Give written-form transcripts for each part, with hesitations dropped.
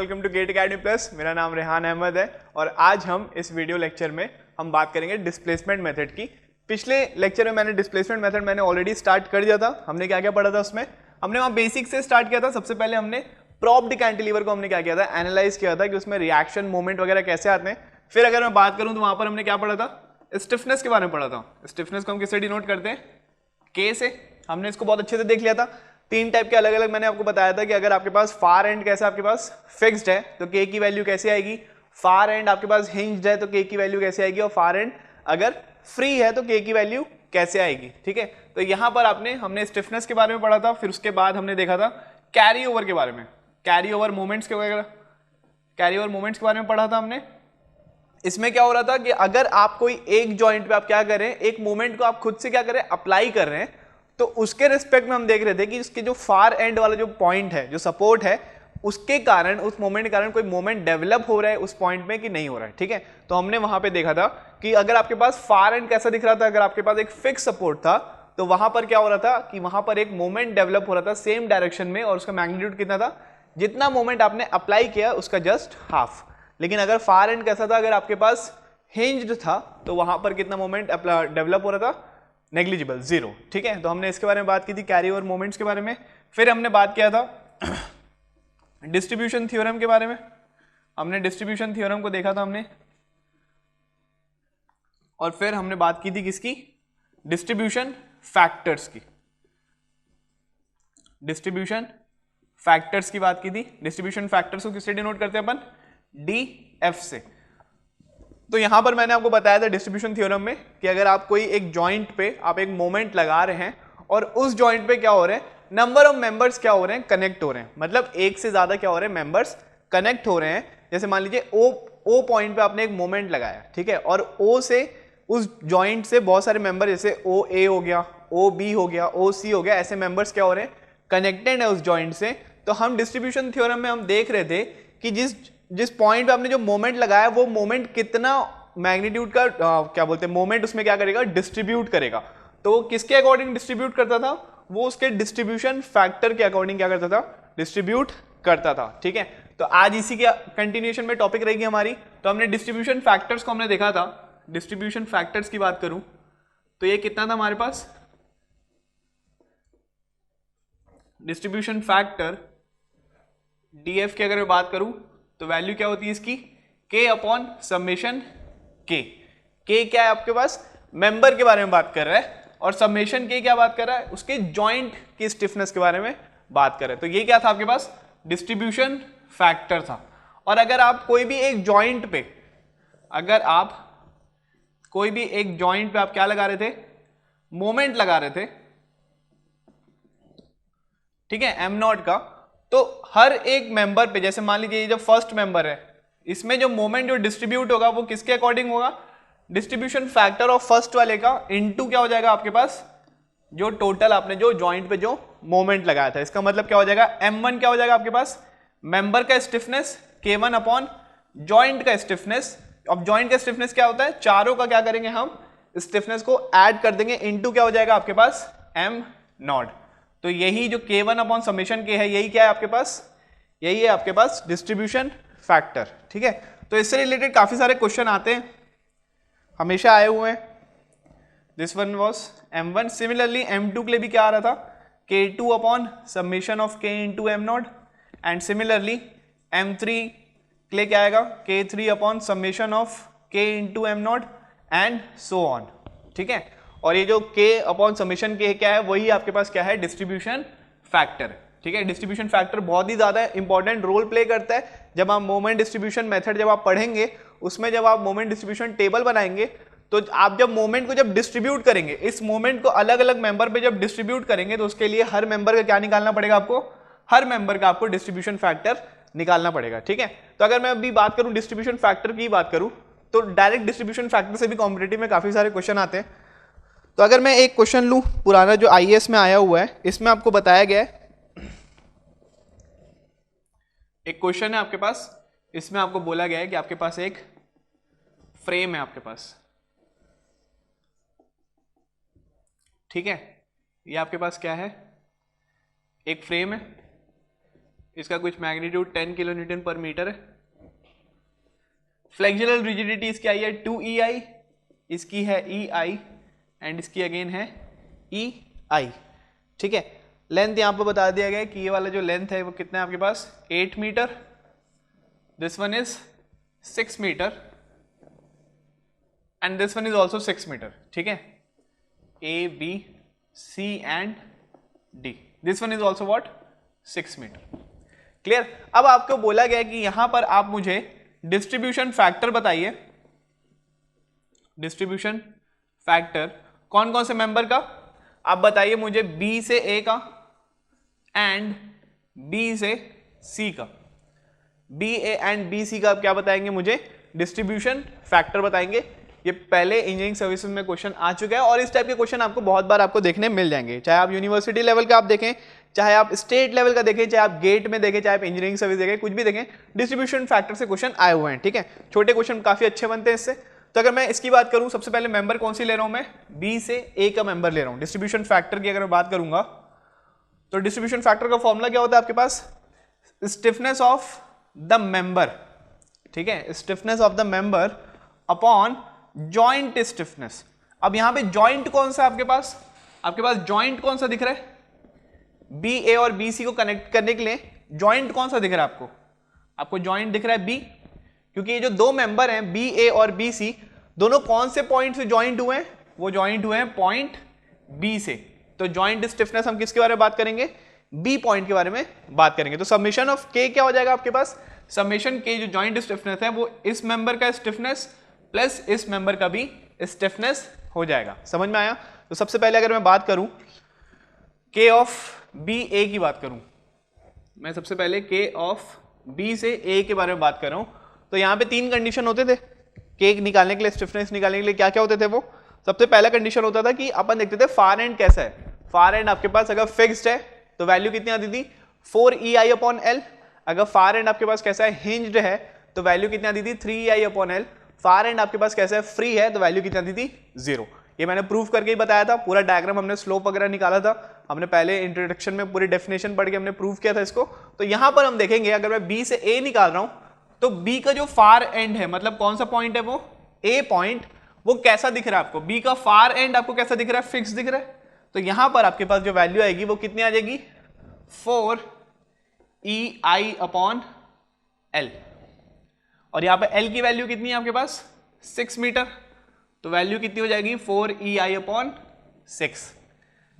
Welcome to GATE Academy Plus. मेरा नाम रेहान अहमद है और आज हम इस वीडियो लेक्चर में हम बात करेंगे डिस्प्लेसमेंट मेथड की। पिछले लेक्चर में मैंने डिस्प्लेसमेंट मेथड ऑलरेडी स्टार्ट कर दिया था। हमने क्या क्या पढ़ा था उसमें, हमने वहाँ बेसिक से स्टार्ट किया था। सबसे पहले हमने प्रॉप्ड कैंटिलीवर को हमने क्या किया था, एनालाइज किया था कि उसमें रिएक्शन मोमेंट वगैरह कैसे आते हैं। फिर अगर मैं बात करूँ तो वहाँ पर हमने क्या पढ़ा था, स्टिफनेस के बारे में पढ़ा था। स्टिफनेस को हम किससे डिनोट करते हैं, के से। हमने इसको बहुत अच्छे से देख लिया था। तीन टाइप के अलग अलग मैंने आपको बताया था कि अगर आपके पास फार एंड कैसा आपके पास फिक्स्ड है तो के की वैल्यू कैसे आएगी, फार एंड आपके पास हिंज्ड है तो के की वैल्यू कैसे आएगी, और फार एंड अगर फ्री है तो के की वैल्यू कैसे आएगी। ठीक है, तो यहां पर हमने स्टिफनेस के बारे में पढ़ा था। फिर उसके बाद हमने देखा था कैरी ओवर के बारे में, कैरी ओवर मोमेंट्स के वगैरह, कैरी ओवर मोमेंट्स के बारे में पढ़ा था हमने। इसमें क्या हो रहा था कि अगर आप कोई एक जॉइंट पे आप क्या करें, एक मोमेंट को आप खुद से क्या करें, अप्लाई कर रहे हैं, तो उसके रिस्पेक्ट में हम देख रहे थे कि इसके जो फार एंड वाला जो पॉइंट है, जो सपोर्ट है, उसके कारण, उस मोमेंट के कारण कोई मोमेंट डेवलप हो रहा है उस पॉइंट में कि नहीं हो रहा है। ठीक है, तो हमने वहां पे देखा था कि अगर आपके पास फार एंड कैसा दिख रहा था, अगर आपके पास एक फिक्स सपोर्ट था तो वहां पर क्या हो रहा था कि वहां पर एक मोमेंट डेवलप हो रहा था सेम डायरेक्शन में, और उसका मैग्नीट्यूड कितना था, जितना मोमेंट आपने अप्लाई किया उसका जस्ट हाफ। लेकिन अगर फार एंड कैसा था, अगर आपके पास हिंज्ड था तो वहां पर कितना मोमेंट डेवलप हो रहा था, नेग्लिजिबल, जीरो। ठीक है, तो हमने इसके बारे में बात की थी, कैरी ओवर मोमेंट्स के बारे में। फिर हमने बात किया था डिस्ट्रीब्यूशन थ्योरम के बारे में। हमने डिस्ट्रीब्यूशन थ्योरम को देखा था हमने, और फिर हमने बात की थी किसकी, डिस्ट्रीब्यूशन फैक्टर्स की। डिस्ट्रीब्यूशन फैक्टर्स की बात की थी। डिस्ट्रीब्यूशन फैक्टर्स को किससे डिनोट करते हैं अपन, डी एफ से। तो यहां पर मैंने आपको बताया था डिस्ट्रीब्यूशन थ्योरम में कि अगर आप कोई एक जॉइंट पे आप एक मोमेंट लगा रहे हैं और उस जॉइंट पे क्या हो रहे हैं, नंबर ऑफ मेंबर्स क्या हो रहे हैं, कनेक्ट हो रहे हैं। मतलब एक से ज्यादा क्या हो रहे हैं, मेंबर्स कनेक्ट हो रहे हैं। जैसे मान लीजिए ओ पॉइंट पे आपने एक मोमेंट लगाया, ठीक है, और ओ से उस जॉइंट से बहुत सारे मेंबर, जैसे ओ ए हो गया, ओ बी हो गया, ओ सी हो गया, ऐसे मेंबर्स क्या हो रहे हैं, कनेक्टेड है उस जॉइंट से। तो हम डिस्ट्रीब्यूशन थ्योरम में हम देख रहे थे कि जिस पॉइंट पे आपने जो मोमेंट लगाया वो मोमेंट कितना मैग्नीट्यूड का क्या बोलते हैं, मोमेंट उसमें क्या करेगा, डिस्ट्रीब्यूट करेगा। तो वो किसके अकॉर्डिंग डिस्ट्रीब्यूट करता था, वो उसके डिस्ट्रीब्यूशन फैक्टर के अकॉर्डिंग क्या करता था, डिस्ट्रीब्यूट करता था। ठीक है, तो आज इसी के कंटिन्यूएशन में टॉपिक रहेगी हमारी। तो हमने डिस्ट्रीब्यूशन फैक्टर्स को हमने देखा था। डिस्ट्रीब्यूशन फैक्टर्स की बात करूं तो ये कितना था हमारे पास, डिस्ट्रीब्यूशन फैक्टर डीएफ की अगर मैं बात करूं तो वैल्यू क्या होती है इसकी, के अपॉन समेशन के। के क्या है आपके पास, मेंबर के बारे में बात कर रहा है, और समेशन के क्या बात कर रहा है, उसके जॉइंट की स्टिफनेस के बारे में बात कर रहे हैं। तो ये क्या था आपके पास, डिस्ट्रीब्यूशन फैक्टर था। और अगर आप कोई भी एक जॉइंट पे, अगर आप कोई भी एक जॉइंट पे आप क्या लगा रहे थे, मोमेंट लगा रहे थे, ठीक है, एम नॉट का, तो हर एक मेंबर पे, जैसे मान लीजिए ये जो फर्स्ट मेंबर है, इसमें जो मोमेंट जो डिस्ट्रीब्यूट होगा वो किसके अकॉर्डिंग होगा, डिस्ट्रीब्यूशन फैक्टर ऑफ फर्स्ट वाले का इनटू क्या हो जाएगा आपके पास, जो टोटल आपने जो जॉइंट पे जो मोमेंट लगाया था। इसका मतलब क्या हो जाएगा, m1 क्या हो जाएगा आपके पास, मेंबर का स्टिफनेस, k1 अपॉन जॉइंट का स्टिफनेस। अब जॉइंट का स्टिफनेस क्या होता है, चारों का क्या करेंगे हम, स्टिफनेस को ऐड कर देंगे, इनटू क्या हो जाएगा आपके पास, m नॉट। तो यही जो k1 अपॉन समेशन k है, यही क्या है आपके पास, यही है आपके पास डिस्ट्रीब्यूशन फैक्टर। ठीक है, तो इससे रिलेटेड काफी सारे क्वेश्चन आते हैं, हमेशा आए हुए हैं। This one was m1। Similarly m2 के लिए भी क्या आ रहा था, k2 upon summation of k into am not. And similarly m3 के लिए क्या आएगा, k3 upon summation of k into am not and so on. ठीक है, और ये जो k अपॉन समेशन k क्या है, वही आपके पास क्या है, डिस्ट्रीब्यूशन फैक्टर। ठीक है, डिस्ट्रीब्यूशन फैक्टर बहुत ही ज्यादा इंपॉर्टेंट रोल प्ले करता है। जब आप मोमेंट डिस्ट्रीब्यूशन मेथड जब आप पढ़ेंगे, उसमें जब आप मोमेंट डिस्ट्रीब्यूशन टेबल बनाएंगे, तो आप जब मोमेंट को जब डिस्ट्रीब्यूट करेंगे, इस मोमेंट को अलग अलग मेंबर पे जब डिस्ट्रीब्यूट करेंगे, तो उसके लिए हर मेंबर का क्या निकालना पड़ेगा आपको, हर मेंबर का आपको डिस्ट्रीब्यूशन फैक्टर निकालना पड़ेगा। ठीक है, तो अगर मैं अभी बात करूं डिस्ट्रीब्यूशन फैक्टर की बात करूं, तो डायरेक्ट डिस्ट्रीब्यूशन फैक्टर से भी कॉम्पिटिटिव में काफी सारे क्वेश्चन आते हैं। तो अगर मैं एक क्वेश्चन लूं पुराना जो आईएएस में आया हुआ है, इसमें आपको बताया गया है, एक क्वेश्चन है आपके पास, इसमें आपको बोला गया है कि आपके पास एक फ्रेम है आपके पास, ठीक है, ये आपके पास क्या है, एक फ्रेम है। इसका कुछ मैग्नीट्यूड 10 किलो न्यूटन पर मीटर है। फ्लेक्सुरल रिजिडिटी इसकी आई है 2EI, इसकी है EI एंड इसकी अगेन है EI। ठीक है, लेंथ यहाँ पर बता दिया गया है कि ये वाला जो लेंथ है वो कितना है आपके पास 8 metre, this one is 6 metre and this one is also 6 metre. ठीक है, A, B, C and D, this one is also what 6 metre. Clear. अब आपको बोला गया कि यहां पर आप मुझे डिस्ट्रीब्यूशन फैक्टर बताइए, डिस्ट्रीब्यूशन फैक्टर कौन कौन से मेंबर का, आप बताइए मुझे B से A का एंड B से C का, B, A and B, C का आप क्या बताएंगे मुझे डिस्ट्रीब्यूशन फैक्टर बताएंगे। ये पहले इंजीनियरिंग सर्विसेज में क्वेश्चन आ चुका है और इस टाइप के क्वेश्चन आपको बहुत बार आपको देखने मिल जाएंगे, चाहे आप यूनिवर्सिटी लेवल का आप देखें, चाहे आप स्टेट लेवल का देखें, चाहे आप गेट में देखें, चाहे आप इंजीनियरिंग सर्विस देखें, कुछ भी देखें, डिस्ट्रीब्यूशन फैक्टर से क्वेश्चन आए हुए हैं। ठीक है, छोटे क्वेश्चन काफी अच्छे बनते हैं इससे। तो अगर मैं इसकी बात करूं, सबसे पहले मेंबर कौन सी ले रहा हूं मैं, B से A का मेंबर ले रहा हूं। डिस्ट्रीब्यूशन फैक्टर की अगर मैं बात करूंगा तो डिस्ट्रीब्यूशन फैक्टर का फॉर्मूला क्या होता है आपके पास, स्टिफनेस ऑफ द मेंबर। ठीक है, stiffness of the member upon joint stiffness. अब यहां पे जॉइंट कौन सा आपके पास जॉइंट कौन सा दिख रहा है, बी ए और बी सी को कनेक्ट करने के लिए जॉइंट कौन सा दिख रहा है आपको जॉइंट दिख रहा है बी, क्योंकि ये जो दो मेंबर हैं बी ए और बी सी दोनों कौन से पॉइंट से जॉइंट हुए हैं, वो जॉइंट हुए हैं पॉइंट बी से। तो जॉइंट स्टिफनेस हम किसके बारे में बात करेंगे, बी पॉइंट के बारे में बात करेंगे। तो समेशन ऑफ के क्या हो जाएगा आपके पास, समेशन के जो जॉइंट स्टिफनेस है वो इस मेंबर का स्टिफनेस प्लस इस मेंबर का भी स्टिफनेस हो जाएगा। समझ में आया। तो सबसे पहले अगर मैं बात करूं के ऑफ बी ए की बात करूं, मैं सबसे पहले के ऑफ बी से ए के बारे में बात कर रहा हूं, तो यहां पे तीन कंडीशन होते थे के निकालने के लिए, स्टिफनेस निकालने के लिए क्या क्या होते थे वो। सबसे पहला कंडीशन होता था कि अपन देखते थे फार एंड कैसा है, फार एंड आपके पास अगर फिक्स्ड है तो वैल्यू कितनी आती थी 4EI/L। अगर फार एंड आपके पास कैसा है हिंज्ड है तो वैल्यू कितनी आती थी 3EI/L। फार एंड आपके पास कैसा है फ्री है तो वैल्यू कितनी आती थी 0। ये मैंने प्रूफ करके ही बताया था, पूरा डायग्राम हमने स्लोप वगैरह निकाला था, हमने पहले इंट्रोडक्शन में पूरी डेफिनेशन पढ़ के हमने प्रूफ किया था इसको। तो यहां पर हम देखेंगे अगर मैं बी से ए निकाल रहा हूं तो बी का जो फार एंड है, मतलब कौन सा पॉइंट है वो ए पॉइंट, वो कैसा दिख रहा है आपको, बी का फार एंड आपको कैसा दिख रहा है, फिक्स दिख रहा है। तो यहां पर आपके पास जो वैल्यू आएगी वो कितनी आ जाएगी 4EI/L, और यहां पे L की वैल्यू कितनी है आपके पास 6 मीटर, तो वैल्यू कितनी हो जाएगी 4EI/6।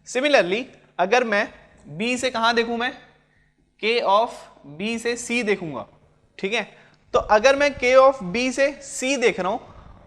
सिमिलरली अगर मैं B से कहां देखूं, मैं K ऑफ B से C देखूंगा, ठीक है। तो अगर मैं K ऑफ B से C देख रहा हूं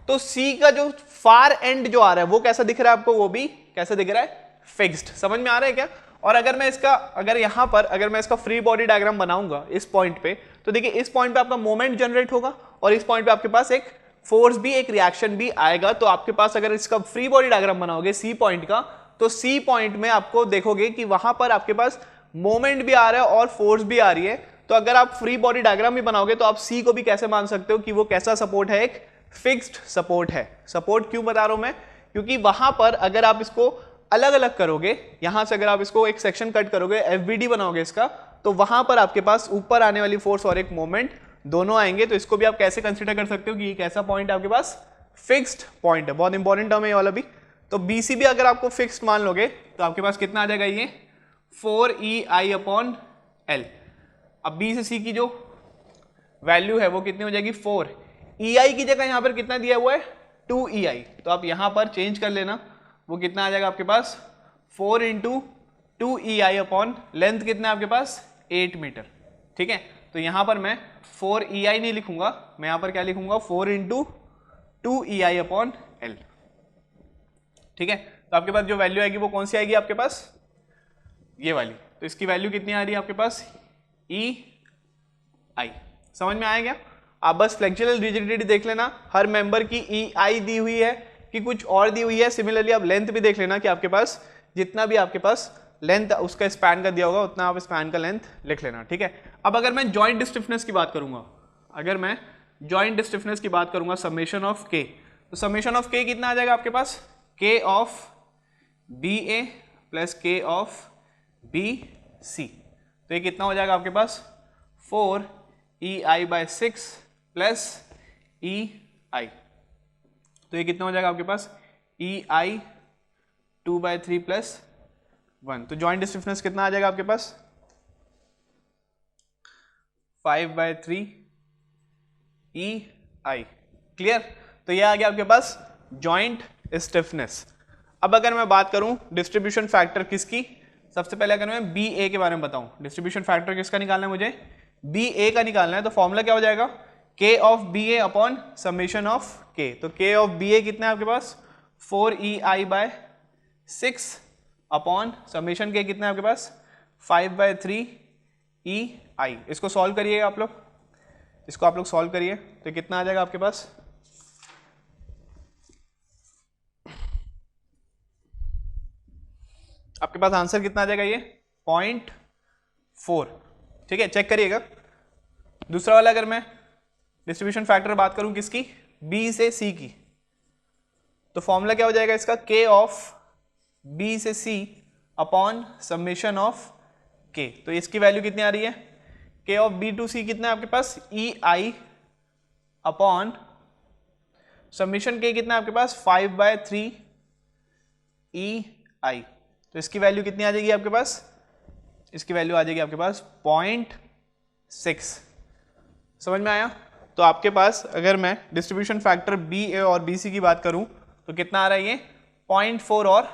तो C का जो फार एंड जो आ रहा है वो कैसा दिख रहा है आपको, वो भी कैसा दिख रहा है फिक्स्ड। समझ में आ रहा है क्या। और अगर मैं इसका यहां पर अगर मैं इसका फ्री बॉडी डायग्राम बनाऊंगा इस पॉइंट पे, तो देखिए इस पॉइंट पे आपका मोमेंट जनरेट होगा और इस पॉइंट पे आपके पास एक फोर्स भी, एक रिएक्शन भी आएगा। तो आपके पास अगर इसका फ्री बॉडी डायग्राम बनाओगे सी पॉइंट का, तो सी पॉइंट में आपको देखोगे कि वहां पर आपके पास मोमेंट भी आ रहा है और फोर्स भी आ रही है। तो अगर आप फ्री बॉडी डायग्राम भी बनाओगे तो आप सी को भी कैसे मान सकते हो कि वो कैसा सपोर्ट है, एक फिक्स्ड सपोर्ट है। सपोर्ट क्यों बता रहा हूं मैं, क्योंकि वहां पर अगर आप इसको अलग अलग करोगे, यहां से अगर आप इसको एक सेक्शन कट करोगे, एफबीडी बनाओगे इसका, तो वहां पर आपके पास ऊपर आने वाली फोर्स और एक मोमेंट दोनों आएंगे। तो इसको भी आप कैसे कंसीडर कर सकते हो कि ये कैसा पॉइंट है आपके पास, फिक्स्ड पॉइंट है। बहुत इंपॉर्टेंट टर्म है ये वाला भी। तो BC भी अगर आपको फिक्स्ड मान लोगे तो आपके पास कितना आ जाएगा, ये 4EI/L। अब B से C की जो वैल्यू है वो कितनी हो जाएगी 4। EI की जगह यहां पर कितना दिया हुआ है 2EI, तो आप यहां पर चेंज कर लेना, वो कितना आ जाएगा आपके पास 4 × 2EI/ लेंथ कितना है आपके पास 8 मीटर, ठीक है। तो यहां पर मैं 4EI नहीं लिखूंगा, मैं यहां पर क्या लिखूंगा 4 × 2EI/L, ठीक है। तो आपके पास जो वैल्यू आएगी वो कौन सी आएगी आपके पास, ये वाली। तो इसकी वैल्यू कितनी आ रही है आपके पास EI। समझ में आया क्या। आप बस फ्लेक्सुरल रिजिडिटी देख लेना, हर मेंबर की EI दी हुई है कि कुछ और दी हुई है। सिमिलरली आप लेंथ भी देख लेना कि आपके पास जितना भी आपके पास लेंथ उसका स्पैन का दिया होगा उतना आप स्पैन का लेंथ लिख लेना, ठीक है। अब अगर मैं जॉइंट स्टिफनेस की बात करूंगा, अगर मैं जॉइंट स्टिफनेस की बात करूंगा समेशन ऑफ के, तो समेशन ऑफ के कितना आ जाएगा आपके पास K of BA plus K of BC। तो ये कितना हो जाएगा आपके पास 4 EI by 6 प्लस EI, तो ये कितना हो जाएगा आपके पास EI 2 by 3 प्लस 1, तो जॉइंट स्टिफनेस कितना आ जाएगा आपके पास 5 by 3 EI। क्लियर, तो ये आ गया आपके पास जॉइंट स्टिफनेस। अब अगर मैं बात करूं डिस्ट्रीब्यूशन फैक्टर किसकी, सबसे पहले अगर मैं BA के बारे में बताऊं, डिस्ट्रीब्यूशन फैक्टर किसका निकालना है मुझे, BA का निकालना है, तो फॉर्मूला क्या हो जाएगा K of BA upon summation of K, तो K ऑफ BA कितना है आपके पास 4 EI by 6 upon summation K कितना है आपके पास 5 by 3 EI। इसको सॉल्व करिएगा आप लोग, इसको आप लोग सॉल्व करिए, तो कितना आ जाएगा आपके पास आंसर कितना आ जाएगा ये 0.4। ठीक है, चेक करिएगा। दूसरा वाला अगर मैं डिस्ट्रीब्यूशन फैक्टर बात करूं किसकी, B से C की, तो फॉर्मूला क्या हो जाएगा इसका K ऑफ B से C upon summation of K, तो इसकी वैल्यू कितनी आ रही है K of B to C कितना है आपके पास EI अपॉन समेशन K कितना है आपके पास 5 by 3 EI, तो इसकी वैल्यू कितनी आ जाएगी आपके पास, इसकी वैल्यू आ जाएगी आपके पास 0.6। समझ में आया, तो आपके पास अगर मैं डिस्ट्रीब्यूशन फैक्टर BA और BC की बात करूं तो कितना आ रहा है ये 0.4 और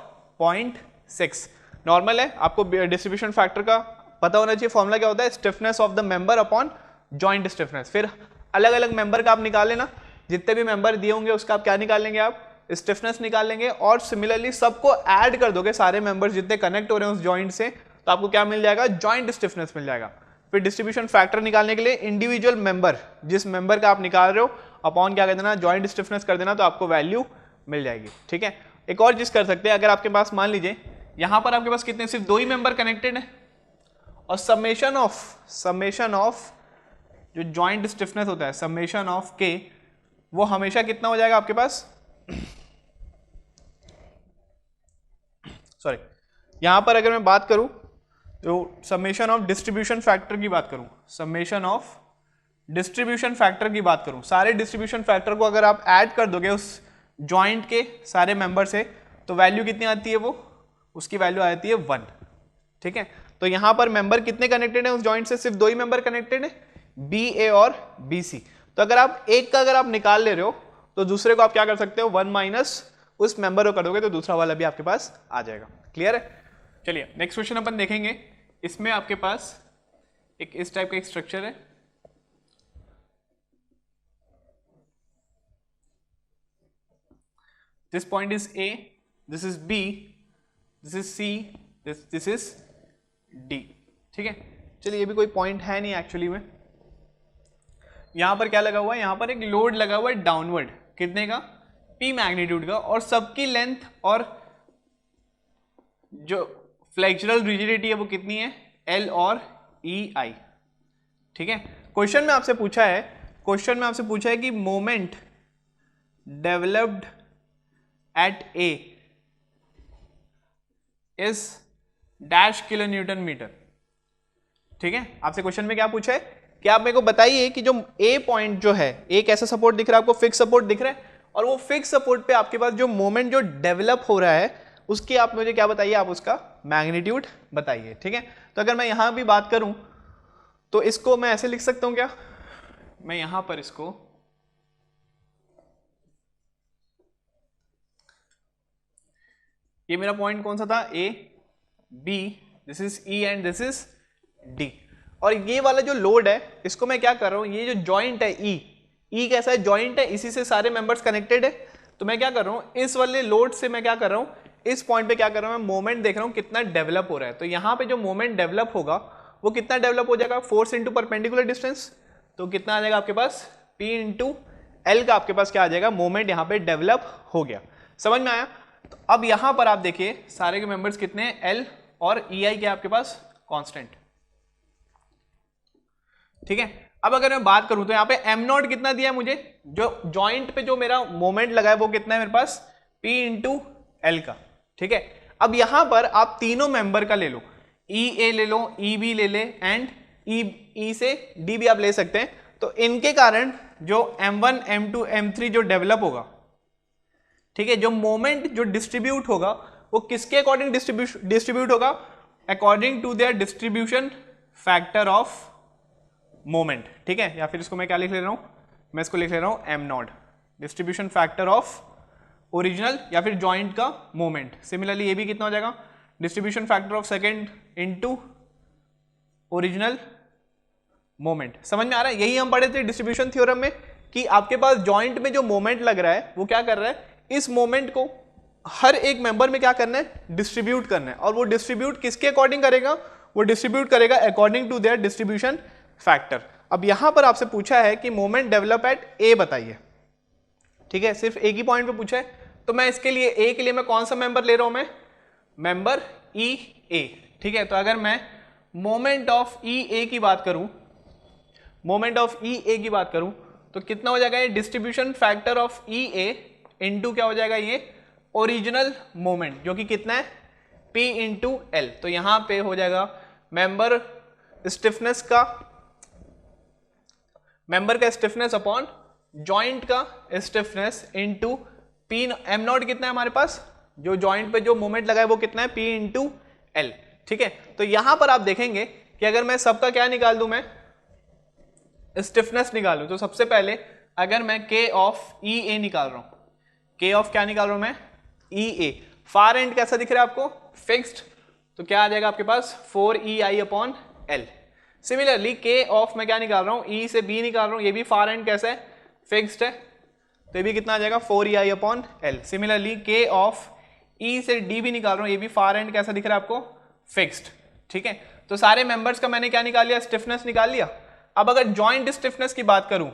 0.6। नॉर्मल है, आपको डिस्ट्रीब्यूशन फैक्टर का पता होना चाहिए, फॉर्मूला क्या होता है stiffness of the member upon joint stiffness. फिर अलग अलग मेंबर का आप निकाल लेना, जितने भी मेंबर दिए होंगे उसका आप क्या निकाल लेंगे, आप स्टिफनेस निकाल लेंगे, और सिमिलरली सबको ऐड कर दोगे, सारे मेंबर्स जितने कनेक्ट हो रहे हैं उस जॉइंट से, तो आपको क्या मिल जाएगा जॉइंट स्टिफनेस मिल जाएगा। फिर डिस्ट्रीब्यूशन फैक्टर निकालने के लिए इंडिविजुअल मेंबर, जिस मेंबर का आप निकाल रहे हो अपॉन क्या कर देना जॉइंट स्टिफनेस कर देना, तो आपको वैल्यू मिल जाएगी। ठीक है, एक और चीज कर सकते हैं, अगर आपके पास मान लीजिए यहां पर आपके पास कितने सिर्फ 2 ही मेंबर कनेक्टेड है, और समेशन ऑफ जो जॉइंट स्टिफनेस होता है समेशन ऑफ K वो हमेशा कितना हो जाएगा आपके पास सॉरी, यहां पर अगर मैं बात करूं तो समेशन ऑफ डिस्ट्रीब्यूशन फैक्टर की बात करूं, समेशन ऑफ डिस्ट्रीब्यूशन फैक्टर की बात करूं, सारे डिस्ट्रीब्यूशन फैक्टर को अगर आप ऐड कर दोगे उस जॉइंट के सारे मेंबर से, तो वैल्यू कितनी आती है, वो उसकी वैल्यू आती है 1। ठीक है, तो यहां पर मेंबर कितने कनेक्टेड है उस जॉइंट से, सिर्फ 2 ही मेंबर कनेक्टेड है BA और BC। तो अगर आप एक का अगर आप निकाल ले रहे हो तो दूसरे को आप क्या कर सकते हो 1 माइनस उस मेंबर को कर दोगे, तो दूसरा वाला भी आपके पास आ जाएगा। क्लियर है, चलिए नेक्स्ट क्वेश्चन अपन देखेंगे। इसमें आपके पास एक इस टाइप का एक स्ट्रक्चर है, this point is A, this is B, this is C, this is D। ठीक है, चलिए ये भी कोई पॉइंट है नहीं एक्चुअली में। यहां पर क्या लगा हुआ है, यहां पर एक लोड लगा हुआ है डाउनवर्ड, कितने का P मैग्नीट्यूड का, और सबकी लेंथ और जो फ्लेक्सुरल रिजिडिटी है वो कितनी है L और EI। ठीक है, क्वेश्चन में आपसे पूछा है कि moment developed at A is dash kilo newton metre. ठीक है, आपसे क्वेश्चन में क्या पूछा है कि आप मेरे को बताइए कि जो A पॉइंट जो है, एक ऐसा सपोर्ट दिख रहा है आपको, फिक्स सपोर्ट दिख रहा है, और वो फिक्स सपोर्ट पे आपके पास जो मोमेंट जो डेवलप हो रहा है उसकी आप मुझे क्या बताइए, आप उसका मैग्नीट्यूड बताइए। ठीक है, तो अगर मैं यहां भी बात करूं तो इसको मैं ऐसे लिख सकता हूं क्या, मैं यहां पर इसको ये मेरा पॉइंट कौन सा था A, B, this is E and this is D, और ये वाला जो लोड है इसको मैं क्या कर रहा हूं, ये जो जॉइंट है E कैसा है, जॉइंट है, इसी से सारे मेंबर्स कनेक्टेड है, तो मैं क्या कर रहा हूं इस वाले लोड से मैं क्या कर रहा हूं, इस पॉइंट पे क्या कर रहा हूं मैं मोमेंट देख रहा हूं कितना डेवलप हो रहा है। तो यहां पे जो मोमेंट डेवलप होगा वो कितना डेवलप हो जाएगा, फोर्स इंटू परपेंडिकुलर डिस्टेंस, तो कितना आ जाएगा आपके पास P इंटू L का आपके पास क्या आ जाएगा, मोमेंट यहाँ पे डेवलप हो गया। समझ में आया, तो अब यहां पर आप देखिए सारे के मेंबर्स कितने हैं L और EI के आपके पास कांस्टेंट। ठीक है, अब अगर मैं बात करूं तो यहाँ पे m नॉट कितना दिया है मुझे, जो जॉइंट पे जो मेरा मोमेंट लगा है वो कितना है मेरे पास P इंटू L का। ठीक है, अब यहां पर आप तीनों मेंबर का ले लो, EA ले लो, EB ले ले एंड ई से डी भी आप ले सकते हैं। तो इनके कारण जो M1, M2, M3 जो डेवलप होगा, ठीक है, जो मोमेंट जो डिस्ट्रीब्यूट होगा वो किसके अकॉर्डिंग डिस्ट्रीब्यूट होगा? According to their distribution factor of moment, ठीक है। या फिर इसको मैं क्या लिख ले रहा हूं, मैं इसको लिख ले रहा हूं M0, distribution factor of original या फिर जॉइंट का मोमेंट। सिमिलरली ये भी कितना हो जाएगा? Distribution factor of second into original moment. समझ में आ रहा है? यही हम पढ़े थे डिस्ट्रीब्यूशन थ्योरम में कि आपके पास जॉइंट में जो मोमेंट लग रहा है वो क्या कर रहा है, इस मोमेंट को हर एक मेंबर में क्या करना है, डिस्ट्रीब्यूट करना है। और वो डिस्ट्रीब्यूट किसके अकॉर्डिंग करेगा? वो डिस्ट्रीब्यूट करेगा according to their distribution factor. अब यहां पर आपसे पूछा है कि मोमेंट डेवलप एट ए बताइए, ठीक है, सिर्फ एक ही पॉइंट पे पूछा है। तो मैं इसके लिए ए के लिए मैं कौन सा मेंबर ले रहा हूं, मैं मेंबर ई ए, ठीक है। तो अगर मैं मोमेंट ऑफ ई ए की बात करूं, मोमेंट ऑफ ई ए की बात करूं तो कितना हो जाएगा ये distribution factor of E A into क्या हो जाएगा ये ओरिजिनल मोमेंट, जो कि कितना है P इंटू एल। तो यहां पे हो जाएगा मेंबर स्टिफनेस का, मेंबर का स्टिफनेस अपॉन जॉइंट का स्टिफनेस इंटू P M0 कितना है हमारे पास, जो जॉइंट पे जो मोमेंट लगा है वो कितना है P इंटू एल, ठीक है। तो यहां पर आप देखेंगे कि अगर मैं सबका क्या निकाल दूं, मैं स्टिफनेस निकालूं, तो सबसे पहले अगर मैं K ऑफ ई ए निकाल रहा हूं, K ऑफ क्या निकाल रहा हूं मैं, ई ए, फार एंड कैसा दिख रहा है आपको, फिक्स्ड, तो क्या आ जाएगा आपके पास 4EI upon L. Similarly K of मैं क्या निकाल रहा हूं, E से B निकाल रहा हूं, ये भी फार एंड कैसा है, फिक्स्ड है, तो ये भी कितना आ जाएगा 4EI upon L. Similarly K of E से D भी निकाल रहा हूं, ये भी फार एंड कैसा दिख रहा है आपको, फिक्स्ड, ठीक है। तो सारे मेंबर्स का मैंने क्या निकाल लिया, स्टिफनेस निकाल लिया। अब अगर जॉइंट स्टिफनेस की बात करूं,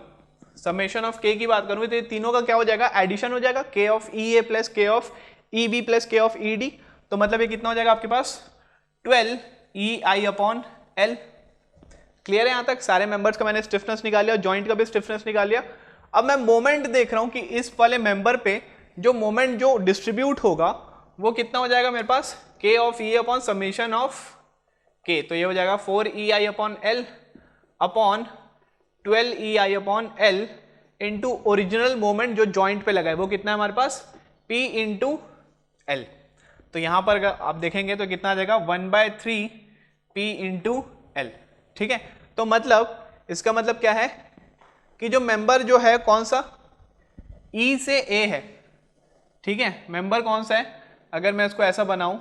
समेशन ऑफ K की बात करूं, तो ये तीनों का क्या हो जाएगा, एडिशन हो जाएगा, K of E A plus K of E B plus K of E D. तो मतलब ये कितना हो जाएगा आपके पास 12EI अपॉन एल। क्लियर है यहां तक? सारे मेंबर्स का मैंने स्टिफनेस निकाल लिया, जॉइंट का भी स्टिफनेस निकाल लिया। अब मैं मोमेंट देख रहा हूं कि इस वाले मेंबर पे जो मोमेंट जो डिस्ट्रीब्यूट होगा वो कितना हो जाएगा मेरे पास, K of E upon summation of K, तो ये हो जाएगा 4EI upon L upon 12EI upon L into original moment जो जॉइंट पे लगा है वो कितना है हमारे पास, P इंटू एल। तो यहां पर अगर आप देखेंगे तो कितना आ जाएगा 1/3 P इंटू एल, ठीक है। तो मतलब इसका मतलब क्या है कि जो मेंबर जो है कौन सा, E से A है, ठीक है। मेंबर कौन सा है, अगर मैं इसको ऐसा बनाऊं,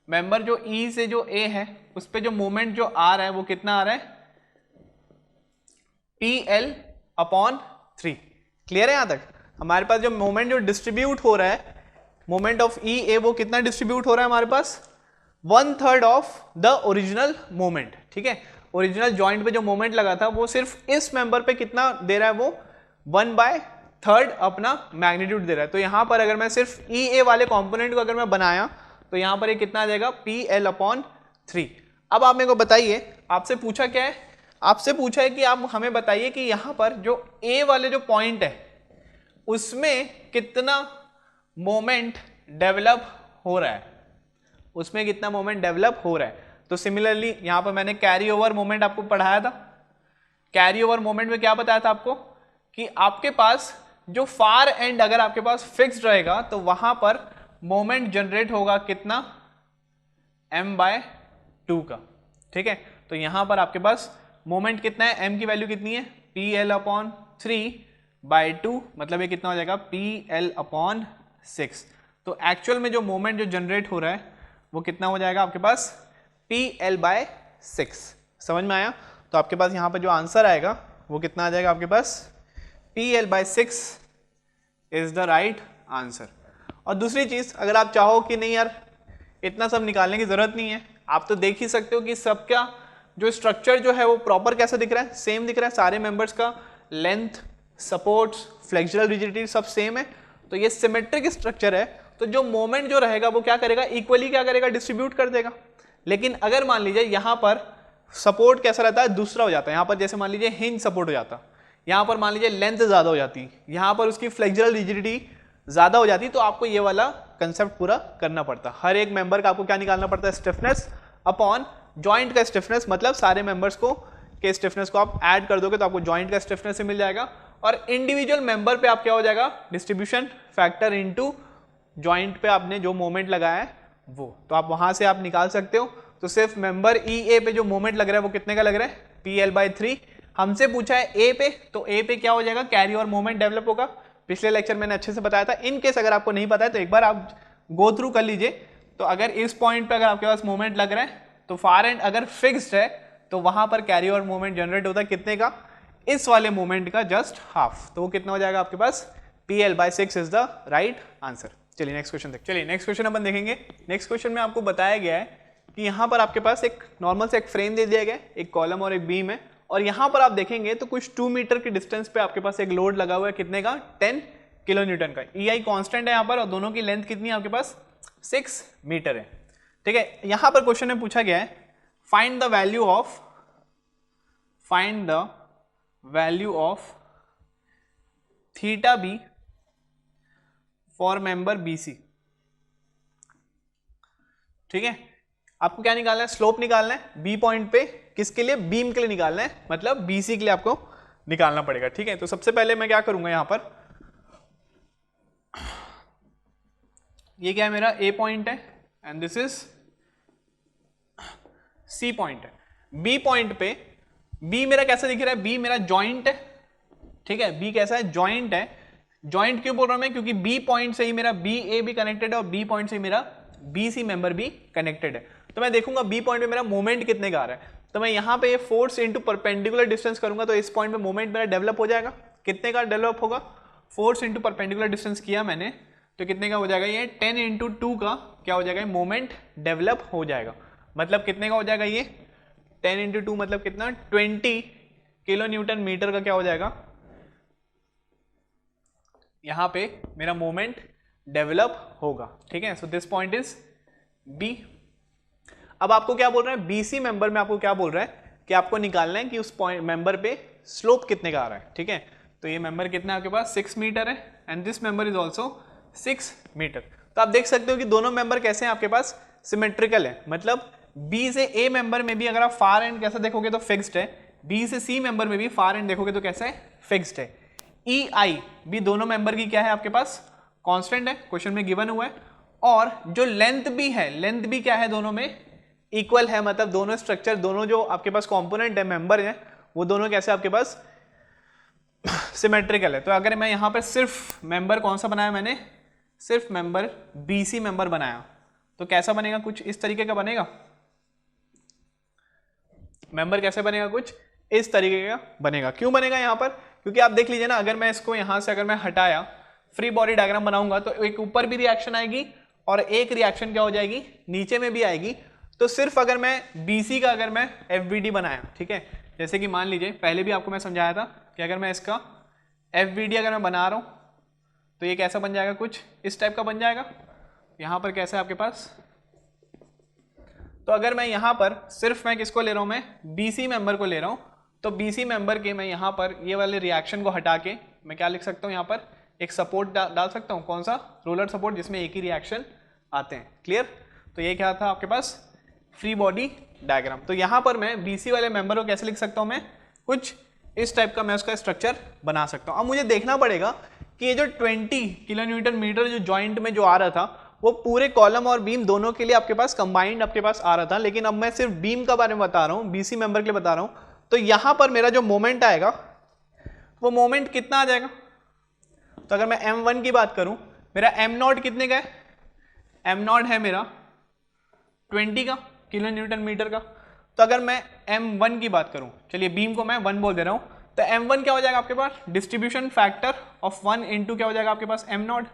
मेंबर जो E से जो A है उस पे जो मोमेंट जो आ रहा है वो कितना आ रहा है, PL अपॉन 3। क्लियर है यहां तक? हमारे पास जो मोमेंट जो डिस्ट्रीब्यूट हो रहा है, मोमेंट ऑफ ई ए, वो कितना डिस्ट्रीब्यूट हो रहा है हमारे पास, 1/3 ऑफ द ओरिजिनल मोमेंट, ठीक है। ओरिजिनल जॉइंट पे जो मोमेंट लगा था वो सिर्फ इस मेंबर पे कितना दे रहा है, वो 1/3 अपना मैग्नीट्यूड दे रहा है। तो यहां पर अगर मैं सिर्फ ई ए वाले कॉम्पोनेंट को अगर मैं बनाया तो यहां पर ये कितना आ जाएगा, PL अपॉन 3। अब आप मेरे को बताइए, आपसे पूछा क्या है, आपसे पूछा है कि आप हमें बताइए कि यहां पर जो ए वाले जो पॉइंट है उसमें कितना मोमेंट डेवलप हो रहा है, उसमें कितना मोमेंट डेवलप हो रहा है। तो सिमिलरली यहां पर मैंने कैरी ओवर मोमेंट आपको पढ़ाया था। कैरी ओवर मोमेंट में क्या बताया था आपको कि आपके पास जो फार एंड अगर आपके पास फिक्स्ड रहेगा तो वहां पर मोमेंट जनरेट होगा कितना, m/2 का, ठीक है। तो यहां पर आपके पास मोमेंट कितना है, m की वैल्यू कितनी है, PL अपॉन 3/2, मतलब ये कितना हो जाएगा, PL अपॉन 6। तो एक्चुअल में जो मोमेंट जो जनरेट हो रहा है वो कितना हो जाएगा आपके पास, PL/6। समझ में आया? तो आपके पास यहाँ पर जो आंसर आएगा वो कितना आ जाएगा आपके पास, PL/6 is the right answer. और दूसरी चीज, अगर आप चाहो कि नहीं यार इतना सब निकालने की जरूरत नहीं है, आप तो देख ही सकते हो कि सबका जो स्ट्रक्चर जो है वो प्रॉपर कैसा दिख रहा है, सेम दिख रहा है। सारे मेंबर्स का लेंथ, सपोर्ट्स, फ्लेक्सुरल रिजिडिटी सब सेम है। तो ये सिमेट्रिक स्ट्रक्चर है, तो जो मोमेंट जो रहेगा वो क्या करेगा, इक्वली क्या करेगा, डिस्ट्रीब्यूट कर देगा। लेकिन अगर मान लीजिए यहाँ पर सपोर्ट कैसा रहता है, दूसरा हो जाता है। यहाँ पर जैसे मान लीजिए हिंज सपोर्ट हो जाता, यहाँ पर मान लीजिए लेंथ ज्यादा हो जाती, यहाँ पर उसकी फ्लेक्सुरल रिजिडिटी ज्यादा हो जाती, तो आपको ये वाला कंसेप्ट पूरा करना पड़ता। हर एक मेंबर का आपको क्या निकालना पड़ता है, स्टिफनेस अपॉन जॉइंट का स्टिफनेस, मतलब सारे मेंबर्स को के स्टिफनेस को आप ऐड कर दोगे तो आपको जॉइंट का स्टिफनेस मिल जाएगा। और इंडिविजुअल मेंबर पे आप क्या हो जाएगा, डिस्ट्रीब्यूशन फैक्टर इनटू जॉइंट पे आपने जो मोमेंट लगाया है वो, तो आप वहां से आप निकाल सकते हो। तो सिर्फ मेंबर ई ए पे जो मोमेंट लग रहा है वो कितने का लग रहा है, PL/3। हमसे पूछा है ए पे, तो ए पे क्या हो जाएगा, कैरी और मोमेंट डेवलप होगा। पिछले लेक्चर मैंने अच्छे से बताया था। इन केस अगर आपको नहीं पता है तो एक बार आप गो थ्रू कर लीजिए। तो अगर इस पॉइंट पे अगर आपके पास मोमेंट लग रहा है तो फार एंड अगर फिक्स्ड है तो वहां पर कैरी और मोमेंट जनरेट होता है कितने का, इस वाले मोमेंट का जस्ट हाफ। तो वो कितना हो जाएगा आपके पास, PL/6 is the right answer. चलिए नेक्स्ट क्वेश्चन देखते हैं। चलिए नेक्स्ट क्वेश्चन अपन देखेंगे। नेक्स्ट क्वेश्चन में आपको बताया गया है कि यहाँ पर आपके पास एक नॉर्मल से एक फ्रेम दे दिया गया है, एक कॉलम और एक बीम है, और यहाँ पर आप देखेंगे तो कुछ 2 मीटर की डिस्टेंस पे आपके पास एक लोड लगा हुआ है, कितने का, 10 किलो न्यूटन का। EI कांस्टेंट है यहाँ पर, और दोनों की लेंथ कितनी है आपके पास, 6 मीटर है। ठीक है, यहाँ पर क्वेश्चन में पूछा गया है find the value of theta B for member BC। ठीक है, आपको क्या निकालना है, स्लोप निकालना है बी पॉइंट पे, किसके लिए, बीम के लिए निकालना है, मतलब BC के लिए आपको निकालना पड़ेगा। ठीक है, तो सबसे पहले मैं क्या करूंगा, यहां पर ये क्या है, मेरा A पॉइंट है and this is C point है। B पॉइंट पे B मेरा कैसा दिख रहा है, B मेरा जॉइंट है। ठीक है, B कैसा है, जॉइंट है। जॉइंट क्यों बोल रहा हूं मैं, क्योंकि B पॉइंट से ही मेरा BA भी कनेक्टेड है और B पॉइंट से ही मेरा BC मेंबर भी कनेक्टेड है। तो मैं देखूंगा B पॉइंट पे मेरा मोमेंट कितने का आ रहा है, तो मैं यहाँ पे ये फोर्स इंटू परपेंडिकुलर डिस्टेंस करूंगा, तो इस पॉइंट पे मोमेंट मेरा डेवलप हो जाएगा। कितने का डेवलप होगा, फोर्स इंटू परपेंडिकुलर डिस्टेंस किया मैंने, तो कितने का हो जाएगा, ये 10 × 2 का क्या हो जाएगा, मोमेंट डेवलप हो जाएगा। मतलब कितने का हो जाएगा ये 10 × 2 मतलब कितना, 20 किलो न्यूटन मीटर का क्या हो जाएगा, यहां पे मेरा मोमेंट डेवलप होगा। ठीक है, so this point is B। अब आपको क्या बोल रहा है, BC मेंबर में आपको क्या बोल रहा है कि आपको निकालना है कि उस पॉइंट मेंबर पे स्लोप कितने का आ रहा है। ठीक है, तो ये मेंबर कितना है आपके पास, 6 मीटर है and this member is also 6 metre. तो आप देख सकते हो कि दोनों मेंबर कैसे हैं आपके पास, सिमेट्रिकल है। मतलब B से A मेंबर में भी अगर आप फार एंड कैसा देखोगे तो फिक्स्ड है, B से C मेंबर में भी फार एंड देखोगे तो कैसा है, फिक्स्ड है। EI भी दोनों मेंबर की क्या है आपके पास, कांस्टेंट है, क्वेश्चन में गिवन हुआ है। और जो लेंथ भी है, लेंथ भी क्या है, दोनों में इक्वल है। मतलब दोनों स्ट्रक्चर, दोनों जो आपके पास कंपोनेंट है मेंबर है, वो दोनों कैसे आपके पास सिमेट्रिकल है। तो अगर मैं यहां पर सिर्फ मेंबर कौन सा बनाया मैंने, सिर्फ मेंबर BC मेंबर बनाया, तो कैसा बनेगा, कुछ इस तरीके का बनेगा। मेंबर कैसे बनेगा, कुछ इस तरीके का बनेगा। क्यों बनेगा यहां पर, क्योंकि आप देख लीजिए ना, अगर मैं इसको यहां से अगर मैं हटाया, फ्री बॉडी डायग्राम बनाऊंगा, तो एक ऊपर भी रिएक्शन आएगी और एक रिएक्शन क्या हो जाएगी, नीचे में भी आएगी। तो सिर्फ अगर मैं BC का अगर मैं FVD बनाया, ठीक है, जैसे कि मान लीजिए पहले भी आपको मैं समझाया था कि अगर मैं इसका FVD अगर मैं बना रहा हूं तो ये कैसा बन जाएगा, कुछ इस टाइप का बन जाएगा। यहां पर कैसा है आपके पास, तो अगर मैं यहां पर सिर्फ मैं किसको ले रहा हूं, मैं BC मेंबर को ले रहा हूं, तो BC मेंबर के मैं यहां पर ये वाले रिएक्शन को हटा के मैं क्या लिख सकता हूं, यहां पर एक सपोर्ट डाल सकता हूं, कौन सा, रोलर सपोर्ट, जिसमें एक ही रिएक्शन आते हैं। क्लियर, तो ये क्या था आपके पास, फ्री बॉडी डायग्राम। तो यहां पर मैं BC वाले मेंबर को कैसे लिख सकता हूं, मैं कुछ इस टाइप का मैं उसका स्ट्रक्चर बना सकता हूं। अब मुझे देखना पड़ेगा कि ये जो 20 किलो न्यूटन मीटर जो जॉइंट में जो आ रहा था, वो पूरे कॉलम और बीम दोनों के लिए आपके पास कंबाइंड आपके पास आ रहा था, लेकिन अब मैं सिर्फ बीम का बारे में बता रहा हूं, BC मेंबर के लिए बता रहा हूं। तो यहां पर मेरा जो मोमेंट आएगा वो मोमेंट कितना आ जाएगा, तो अगर मैं M1 की बात करूं, मेरा M0 कितने का है, M0 है मेरा 20 का किलो न्यूटन मीटर का। तो अगर मैं M1 की बात करूं, चलिए बीम को मैं 1 बोल दे रहा हूं, तो M1 क्या हो जाएगा आपके पास, डिस्ट्रीब्यूशन फैक्टर ऑफ 1 इंटू क्या हो जाएगा आपके पास, M0।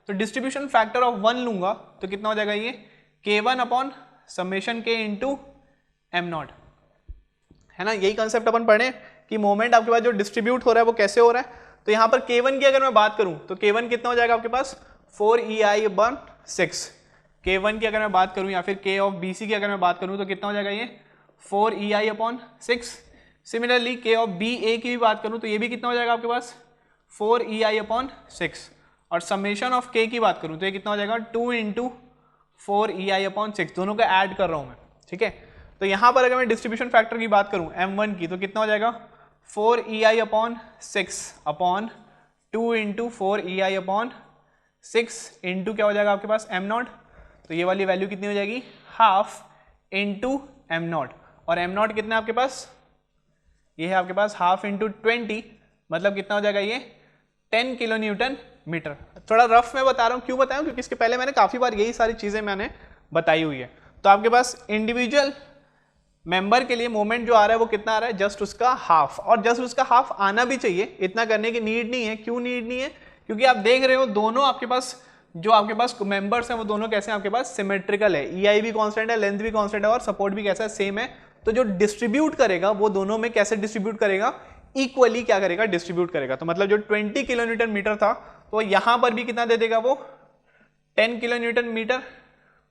तो डिस्ट्रीब्यूशन फैक्टर ऑफ 1 लूंगा तो कितना हो जाएगा, ये K1 upon summation K into M0, है ना। यही कंसेप्ट अपन पढ़े कि मोमेंट आपके पास जो डिस्ट्रीब्यूट हो रहा है वो कैसे हो रहा है। तो यहां पर K1 की अगर मैं बात करूं तो K1 कितना हो जाएगा आपके पास, 4EI/6। K1 की अगर मैं बात करूं या फिर K ऑफ BC की अगर मैं बात करूं तो कितना हो जाएगा, ये 4EI/6। Similarly K of BA की भी बात करूं तो ये भी कितना हो जाएगा आपके पास, 4EI/6। और समेशन ऑफ K की बात करूं तो ये कितना हो जाएगा, 2 × 4EI/6। दोनों का ऐड कर रहा हूं मैं, ठीक है। तो यहाँ पर अगर मैं डिस्ट्रीब्यूशन फैक्टर की बात करूँ m1 की, तो कितना हो जाएगा 4EI upon 6 upon 2 into 4EI upon 6 into क्या हो जाएगा आपके पास m0, तो ये वाली वैल्यू कितनी हो जाएगी हाफ इंटू m0, और m0 कितना है आपके पास, ये है आपके पास हाफ इंटू 20, मतलब कितना हो जाएगा ये 10 किलो न्यूटन मीटर। थोड़ा रफ में बता रहा हूँ, क्यों बताऊँ, क्योंकि इसके पहले मैंने काफ़ी बार यही सारी चीज़ें मैंने बताई हुई है। तो आपके पास इंडिविजुअल मेंबर के लिए मोमेंट जो आ रहा है वो कितना आ रहा है, जस्ट उसका हाफ, और जस्ट उसका हाफ आना भी चाहिए, इतना करने की नीड नहीं है। क्यों नीड नहीं है, क्योंकि आप देख रहे हो दोनों आपके पास जो आपके पास मेंबर्स हैं वो दोनों कैसे हैं आपके पास सिमेट्रिकल है, EI भी कांस्टेंट है, लेंथ भी कांस्टेंट है, और सपोर्ट भी कैसा है सेम है। तो जो डिस्ट्रीब्यूट करेगा वो दोनों में कैसे डिस्ट्रीब्यूट करेगा, इक्वली क्या करेगा डिस्ट्रीब्यूट करेगा। तो मतलब जो 20 किलो न्यूटन मीटर था तो यहां पर भी कितना दे देगा वो 10 किलो न्यूटन मीटर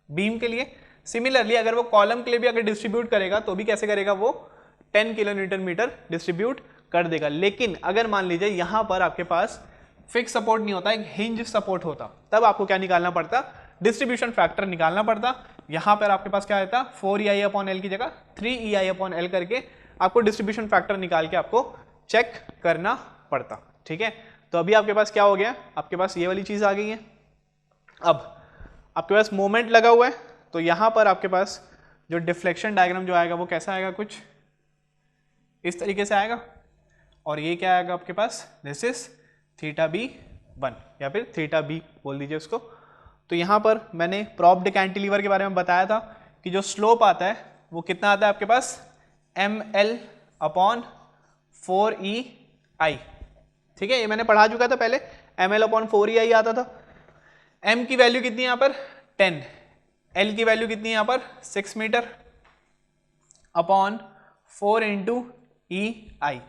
बीम के लिए। सिमिलरली अगर वो कॉलम के लिए भी अगर डिस्ट्रीब्यूट करेगा तो भी कैसे करेगा, वो 10 किलो न्यूटन मीटर डिस्ट्रीब्यूट कर देगा। लेकिन अगर मान लीजिए यहां पर आपके पास फिक्स सपोर्ट नहीं होता, एक हिंज सपोर्ट होता, तब आपको क्या निकालना पड़ता, डिस्ट्रीब्यूशन फैक्टर निकालना पड़ता। यहां पर आपके पास क्या रहता 4EI अपॉन एल की जगह 3EI अपॉन एल करके आपको डिस्ट्रीब्यूशन फैक्टर निकाल के आपको चेक करना पड़ता। ठीक है, तो अभी आपके पास क्या हो गया, आपके पास ये वाली चीज आ गई है। अब आपके पास मोमेंट लगा हुआ है, तो यहां पर आपके पास जो डिफ्लेक्शन डायग्राम जो आएगा वो कैसा आएगा, कुछ इस तरीके से आएगा, और ये क्या आएगा आपके पास, दिस इज θB1 या फिर θB बोल दीजिए उसको। तो यहां पर मैंने प्रॉप्ड कैंटिलीवर के बारे में बताया था कि जो स्लोप आता है वो कितना आता है आपके पास ml अपॉन 4EI। ठीक है, ये मैंने पढ़ा चुका था पहले, ml अपॉन 4EI आता था। m की वैल्यू कितनी है यहाँ पर 10, l की वैल्यू कितनी है यहाँ पर 6 मीटर अपॉन 4 इंटू EI।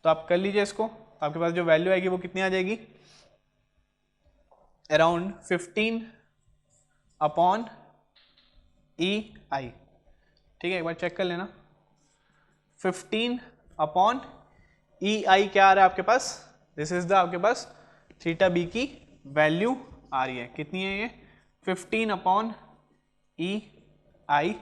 तो आप कर लीजिए इसको, तो आपके पास जो वैल्यू आएगी वो कितनी आ जाएगी, अराउंड 15 अपॉन EI। ठीक है, एक बार चेक कर लेना, 15 अपॉन EI क्या आ रहा है आपके पास, दिस इज द आपके पास θB की वैल्यू आ रही है, कितनी है ये 15 अपॉन EI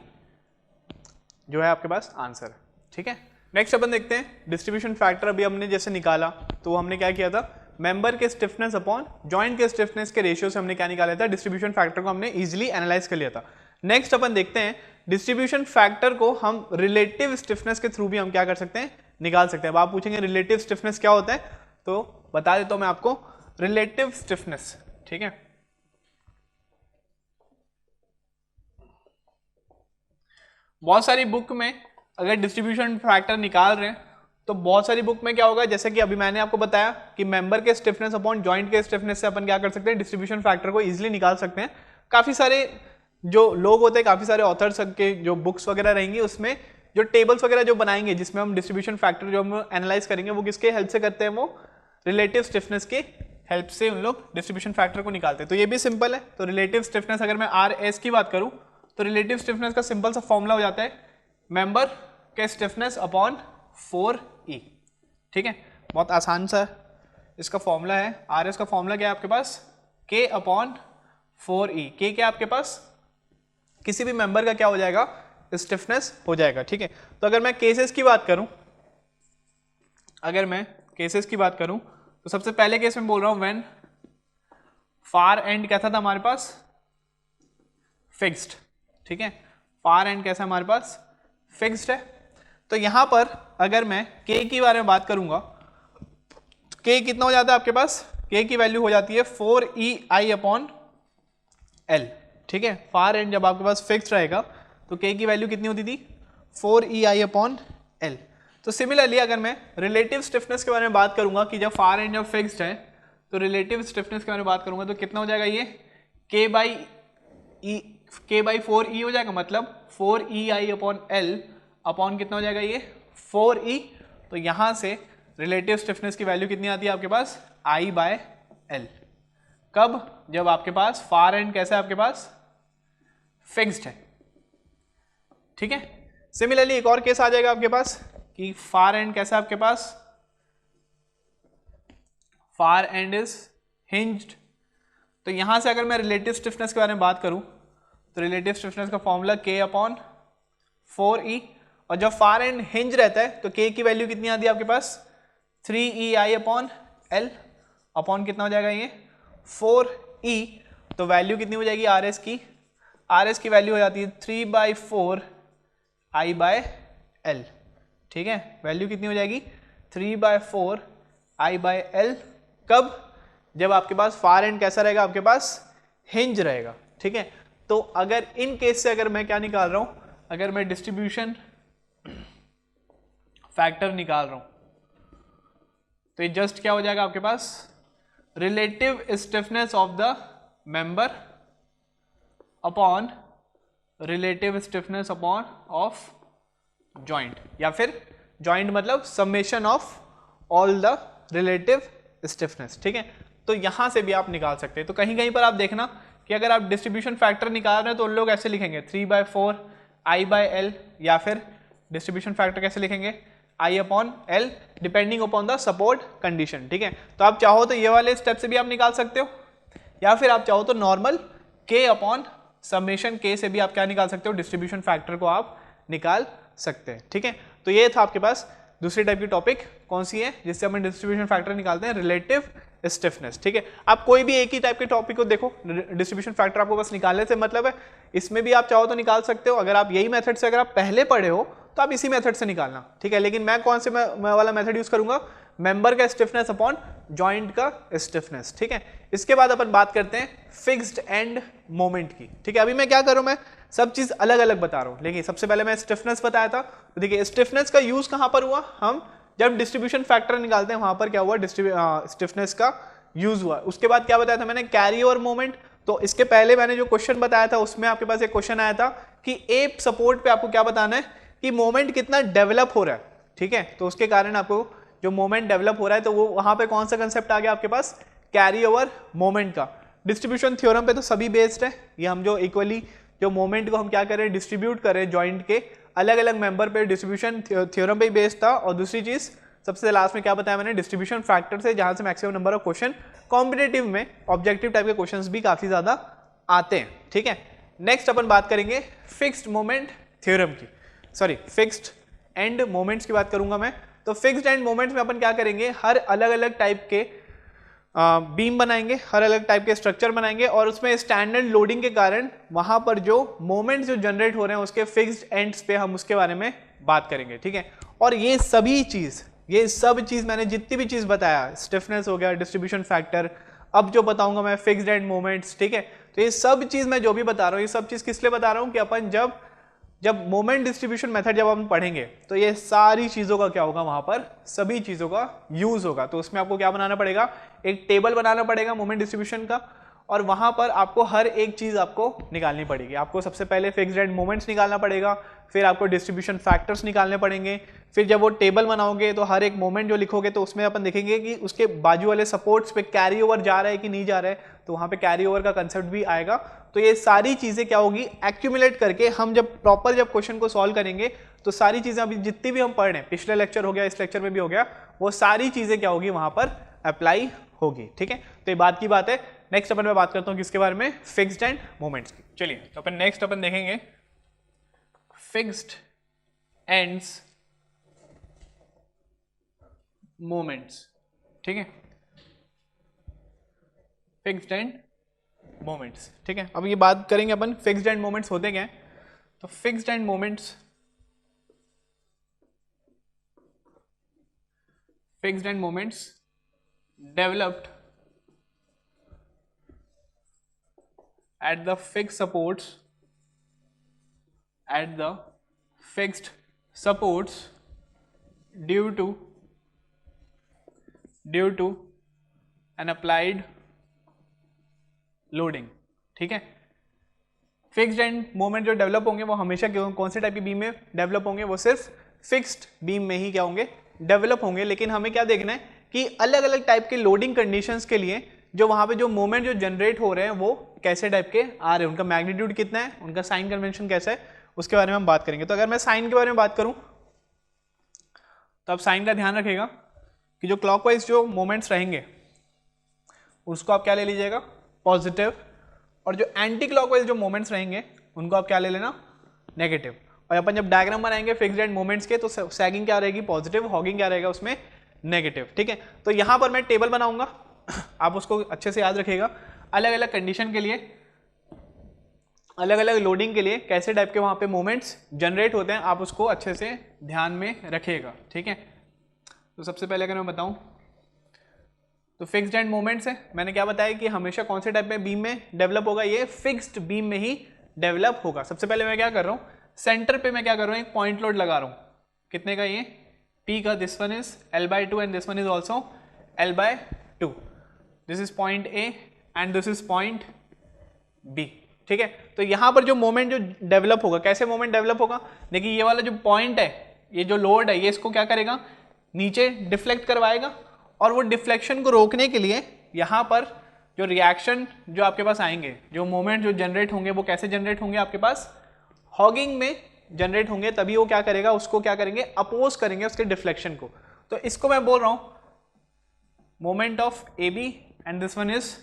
जो है आपके पास आंसर। ठीक है, नेक्स्ट अपन देखते हैं डिस्ट्रीब्यूशन फैक्टर। अभी हमने जैसे निकाला तो हमने क्या किया था, मेंबर के स्टिफनेस अपॉन जॉइंट के स्टिफनेस के रेशियो से हमने क्या निकाला था, डिस्ट्रीब्यूशन फैक्टर को हमने इजीली एनालाइज कर लिया था। नेक्स्ट अपन देखते हैं डिस्ट्रीब्यूशन फैक्टर को हम रिलेटिव स्टिफनेस के थ्रू भी हम क्या कर सकते हैं, निकाल सकते हैं। अब आप पूछेंगे रिलेटिव स्टिफनेस क्या होता है, तो बता देता हूं मैं आपको रिलेटिव स्टिफनेस। ठीक है, बहुत सारी बुक में अगर डिस्ट्रीब्यूशन फैक्टर निकाल रहे हैं तो बहुत सारी बुक में क्या होगा, जैसे कि अभी मैंने आपको बताया कि मेंबर के स्टिफनेस अपॉन जॉइंट के स्टिफनेस से अपन क्या कर सकते हैं, डिस्ट्रीब्यूशन फैक्टर को इजीली निकाल सकते हैं। काफी सारे जो लोग होते हैं, काफी सारे ऑथर्स के जो बुक्स वगैरह रहेंगी उसमें जो टेबल्स वगैरह जो बनाएंगे जिसमें हम डिस्ट्रीब्यूशन फैक्टर जो हम एनालाइज करेंगे वो किसके हेल्प से करते हैं, वो रिलेटिव स्टिफनेस के हेल्प से उन लोग डिस्ट्रीब्यूशन फैक्टर को निकालते हैं। तो ये भी सिंपल है। तो रिलेटिव स्टिफनेस अगर मैं RS की बात करूं तो रिलेटिव स्टिफनेस का सिंपल सा फॉर्मूला हो जाता है मेंबर के स्टिफनेस अपॉन 4E। ठीक है, बहुत आसान सा इसका फॉर्मूला है। RS का फॉर्मूला क्या है आपके पास, K अपॉन 4E। K क्या है आपके पास, किसी भी मेंबर का क्या हो जाएगा, स्टिफनेस हो जाएगा। ठीक है, तो अगर मैं केसेस की बात करूं, तो सबसे पहले केस में बोल रहा हूं व्हेन फार एंड कैसा था हमारे पास, फिक्स्ड। ठीक है, फार एंड कैसा हमारे पास फिक्स्ड है। तो यहां पर अगर मैं K की बारे में बात करूंगा, K कितना हो जाता है आपके पास, K की वैल्यू हो जाती है 4EI अपॉन L। ठीक है, फार एंड जब आपके पास फिक्स्ड रहेगा तो K की वैल्यू कितनी होती थी, 4EI अपॉन L। तो सिमिलरली अगर मैं रिलेटिव स्टिफनेस के बारे में बात करूंगा कि जब फार एंड जब फिक्स्ड है तो रिलेटिव स्टिफनेस के बारे में बात करूंगा तो कितना हो जाएगा, ये K बाई 4E हो जाएगा, मतलब 4EI अपॉन L अपॉन कितना हो जाएगा, ये 4E। तो यहां से रिलेटिव स्टिफनेस की वैल्यू कितनी आती है आपके पास, I बाय L। कब, जब आपके पास फार एंड कैसा है आपके पास फिक्स्ड है। ठीक है, सिमिलरली एक और केस आ जाएगा आपके पास कि फार एंड कैसा है आपके पास, फार एंड इज हिंज्ड। तो यहां से अगर मैं रिलेटिव स्टिफनेस के बारे में बात करूं तो रिलेटिव स्टिफनेस का फॉर्मूला K अपॉन 4e, और जब फार एंड हिंज रहता है तो k की वैल्यू कितनी आती है आपके पास 3ei अपॉन l, अपॉन कितना हो जाएगा ये 4e, तो वैल्यू कितनी हो जाएगी rs की, rs की वैल्यू हो जाती है 3/4 I/L, ठीक है, वैल्यू कितनी हो जाएगी 3/4 I/L, कब, जब आपके पास फार एंड कैसा रहेगा, आपके पास हिंज रहेगा, ठीक है। तो अगर इन केस से अगर मैं क्या निकाल रहा हूं, अगर मैं डिस्ट्रीब्यूशन फैक्टर निकाल रहा हूं तो ये जस्ट क्या हो जाएगा आपके पास relative stiffness of the member upon relative stiffness upon of joint, या फिर जॉइंट मतलब summation of all the relative stiffness, ठीक है। तो यहां से भी आप निकाल सकते हैं। तो कहीं कहीं पर आप देखना कि अगर आप डिस्ट्रीब्यूशन फैक्टर निकाल रहे हैं तो उन लोग ऐसे लिखेंगे 3/4 I/L, या फिर डिस्ट्रीब्यूशन फैक्टर कैसे लिखेंगे I/L depending upon the support condition, ठीक है। तो आप चाहो तो ये वाले स्टेप से भी आप निकाल सकते हो, या फिर आप चाहो तो normal K upon summation K से भी आप क्या निकाल सकते हो, डिस्ट्रीब्यूशन फैक्टर को आप निकाल सकते हैं, ठीक है। तो ये था आपके पास दूसरी टाइप की टॉपिक, कौन सी है, जिससे हम डिस्ट्रीब्यूशन फैक्टर निकालते हैं, रिलेटिव स्टिफनेस, ठीक है। आप कोई भी एक ही टाइप के टॉपिक को देखो, डिस्ट्रीब्यूशन फैक्टर आपको बस निकालने से मतलब है, इसमें भी आप चाहो तो निकाल सकते हो। अगर आप यही मेथड से अगर आप पहले पढ़े हो तो आप इसी मेथड से निकालना, ठीक है। लेकिन मैं कौन से मैं वाला मेथड यूज करूंगा, मेंबर का स्टिफनेस अपॉन जॉइंट का स्टिफनेस, ठीक है। इसके बाद अपन बात करते हैं फिक्स्ड एंड मोमेंट की, ठीक है। अभी मैं क्या करूं, मैं सब चीज अलग अलग बता रहा हूं, लेकिन सबसे पहले मैं स्टिफनेस बताया था। तो देखिए स्टिफनेस का यूज कहां पर हुआ, हम जब डिस्ट्रीब्यूशन फैक्टर निकालते हैं वहां पर क्या हुआ, स्टिफनेस का यूज हुआ। उसके बाद क्या बताया था मैंने, कैरी ओवर मोमेंट। तो इसके पहले मैंने जो क्वेश्चन बताया था उसमें आपके पास एक क्वेश्चन आया था कि ए सपोर्ट पे आपको क्या बताना है कि मोमेंट कितना डेवलप हो रहा है, ठीक है। तो उसके कारण आपको जो मोमेंट डेवलप हो रहा है तो वो वहां पे कौन सा कंसेप्ट आ गया आपके पास, कैरी ओवर मोमेंट का। डिस्ट्रीब्यूशन थ्योरम पे तो सभी बेस्ड है, ये हम जो इक्वली जो मोमेंट को हम क्या करें, डिस्ट्रीब्यूट करें जॉइंट के अलग अलग मेंबर पे, डिस्ट्रीब्यूशन थ्योरम पे ही बेस्ड था। और दूसरी चीज सबसे लास्ट में क्या बताया मैंने, डिस्ट्रीब्यूशन फैक्टर से, जहां से maximum number of question competitive में ऑब्जेक्टिव टाइप के क्वेश्चंस भी काफी ज्यादा आते हैं, ठीक है। नेक्स्ट अपन बात करेंगे फिक्स्ड मोमेंट थ्योरम की, सॉरी फिक्स्ड एंड मोमेंट्स की बात करूंगा मैं। तो फिक्स्ड एंड मोमेंट्स में अपन क्या करेंगे, हर अलग अलग टाइप के बीम बनाएंगे, हर अलग टाइप के स्ट्रक्चर बनाएंगे, और उसमें स्टैंडर्ड लोडिंग के कारण वहां पर जो मोमेंट्स जो जनरेट हो रहे हैं उसके फिक्स्ड एंड्स पे हम उसके बारे में बात करेंगे, ठीक है। और ये सब चीज मैंने जितनी भी चीज बताया, स्टिफनेस हो गया, डिस्ट्रीब्यूशन फैक्टर, अब जो बताऊंगा मैं फिक्स्ड एंड मोमेंट्स, ठीक है। तो ये सब चीज मैं जो भी बता रहा हूँ, ये सब चीज किस लिए बता रहा हूँ कि अपन जब मोमेंट डिस्ट्रीब्यूशन मेथड जब हम पढ़ेंगे तो ये सारी चीजों का क्या होगा, वहां पर सभी चीजों का यूज होगा। तो उसमें आपको क्या बनाना पड़ेगा, एक टेबल बनाना पड़ेगा मोमेंट डिस्ट्रीब्यूशन का, और वहां पर आपको हर एक चीज आपको निकालनी पड़ेगी। आपको सबसे पहले फिक्स्ड एंड मोमेंट्स निकालना पड़ेगा, फिर आपको डिस्ट्रीब्यूशन फैक्टर्स निकालने पड़ेंगे, फिर जब वो टेबल बनाओगे तो हर एक मोमेंट जो लिखोगे तो उसमें अपन देखेंगे कि उसके बाजू वाले सपोर्ट्स पे कैरी ओवर जा रहा है कि नहीं जा रहा है, तो वहां पे कैरी ओवर का कंसेप्ट भी आएगा। तो ये सारी चीजें क्या होगी, एक्यूमुलेट करके हम जब क्वेश्चन को सॉल्व करेंगे तो सारी चीजें अभी जितनी भी हम पढ़ रहे हैं, पिछले लेक्चर हो गया, इस लेक्चर में भी हो गया, वो सारी चीजें क्या होगी वहां पर अप्लाई होगी, ठीक है। तो ये बात की बात है। नेक्स्ट अपन मैं बात करता हूं किसके बारे में, फिक्स्ड एंड मोमेंट्स की। चलिए तो अपन नेक्स्ट अपन देखेंगे फिक्स्ड एंड्स मोमेंट्स, ठीक है, फिक्स्ड एंड मोमेंट्स, ठीक है। अब ये बात करेंगे अपन फिक्स्ड एंड मोमेंट्स होते क्या हैं। तो fixed and moments developed at the fixed supports due to an applied loading, ठीक है। फिक्स्ड एंड मोमेंट जो डेवलप होंगे वो हमेशा कौन से टाइप की बीम में डेवलप होंगे, वो सिर्फ फिक्स्ड बीम में ही क्या होंगे, डेवलप होंगे। लेकिन हमें क्या देखना है कि अलग अलग टाइप के लोडिंग कंडीशंस के लिए जो वहां पे जो मोमेंट जो जनरेट हो रहे हैं वो कैसे टाइप के आ रहे हैं, उनका मैग्नीट्यूड कितना है, उनका साइन कन्वेंशन कैसा है, उसके बारे में हम बात करेंगे। तो अगर मैं साइन के बारे में बात करूं तो आप साइन का ध्यान रखिएगा कि जो क्लॉकवाइज जो मोमेंट्स रहेंगे उसको आप क्या ले लीजिएगा, पॉजिटिव, और जो एंटी क्लॉकवाइज जो मोमेंट्स रहेंगे उनको आप क्या ले लेना, नेगेटिव। और अपन जब डायग्राम बनाएंगे फिक्स्ड एंड मोमेंट्स के तो सैगिंग क्या रहेगी पॉजिटिव, हॉगिंग क्या रहेगा उसमें नेगेटिव। ठीक है, तो यहाँ पर मैं टेबल बनाऊंगा, आप उसको अच्छे से याद रखिएगा। अलग अलग कंडीशन के लिए, अलग अलग लोडिंग के लिए कैसे टाइप के वहाँ पे मोमेंट्स जनरेट होते हैं, आप उसको अच्छे से ध्यान में रखिएगा। ठीक है, तो सबसे पहले अगर मैं बताऊँ तो फिक्स्ड एंड मोमेंट्स है, मैंने क्या बताया कि हमेशा कौन से टाइप में बीम में डेवलप होगा, ये फिक्स्ड बीम में ही डेवलप होगा। सबसे पहले मैं क्या कर रहा हूँ, सेंटर पे मैं क्या कर रहा हूँ, एक पॉइंट लोड लगा रहा हूँ, कितने का, ये P का, this one is L/2 and this one is also L/2, this is point A and this is point B। ठीक है, तो यहाँ पर जो मोमेंट जो डेवलप होगा, कैसे मोमेंट डेवलप होगा, देखिए ये वाला जो पॉइंट है, ये जो लोड है, ये इसको क्या करेगा, नीचे डिफ्लेक्ट करवाएगा, और वो डिफ्लेक्शन को रोकने के लिए यहाँ पर जो रिएक्शन जो आपके पास आएंगे, जो मोमेंट जो जनरेट होंगे, वो कैसे जनरेट होंगे, आपके पास हॉगिंग में जनरेट होंगे, तभी वो क्या करेगा, उसको क्या करेंगे, अपोज करेंगे उसके डिफ्लेक्शन को। तो इसको मैं बोल रहा हूँ moment of AB and this one is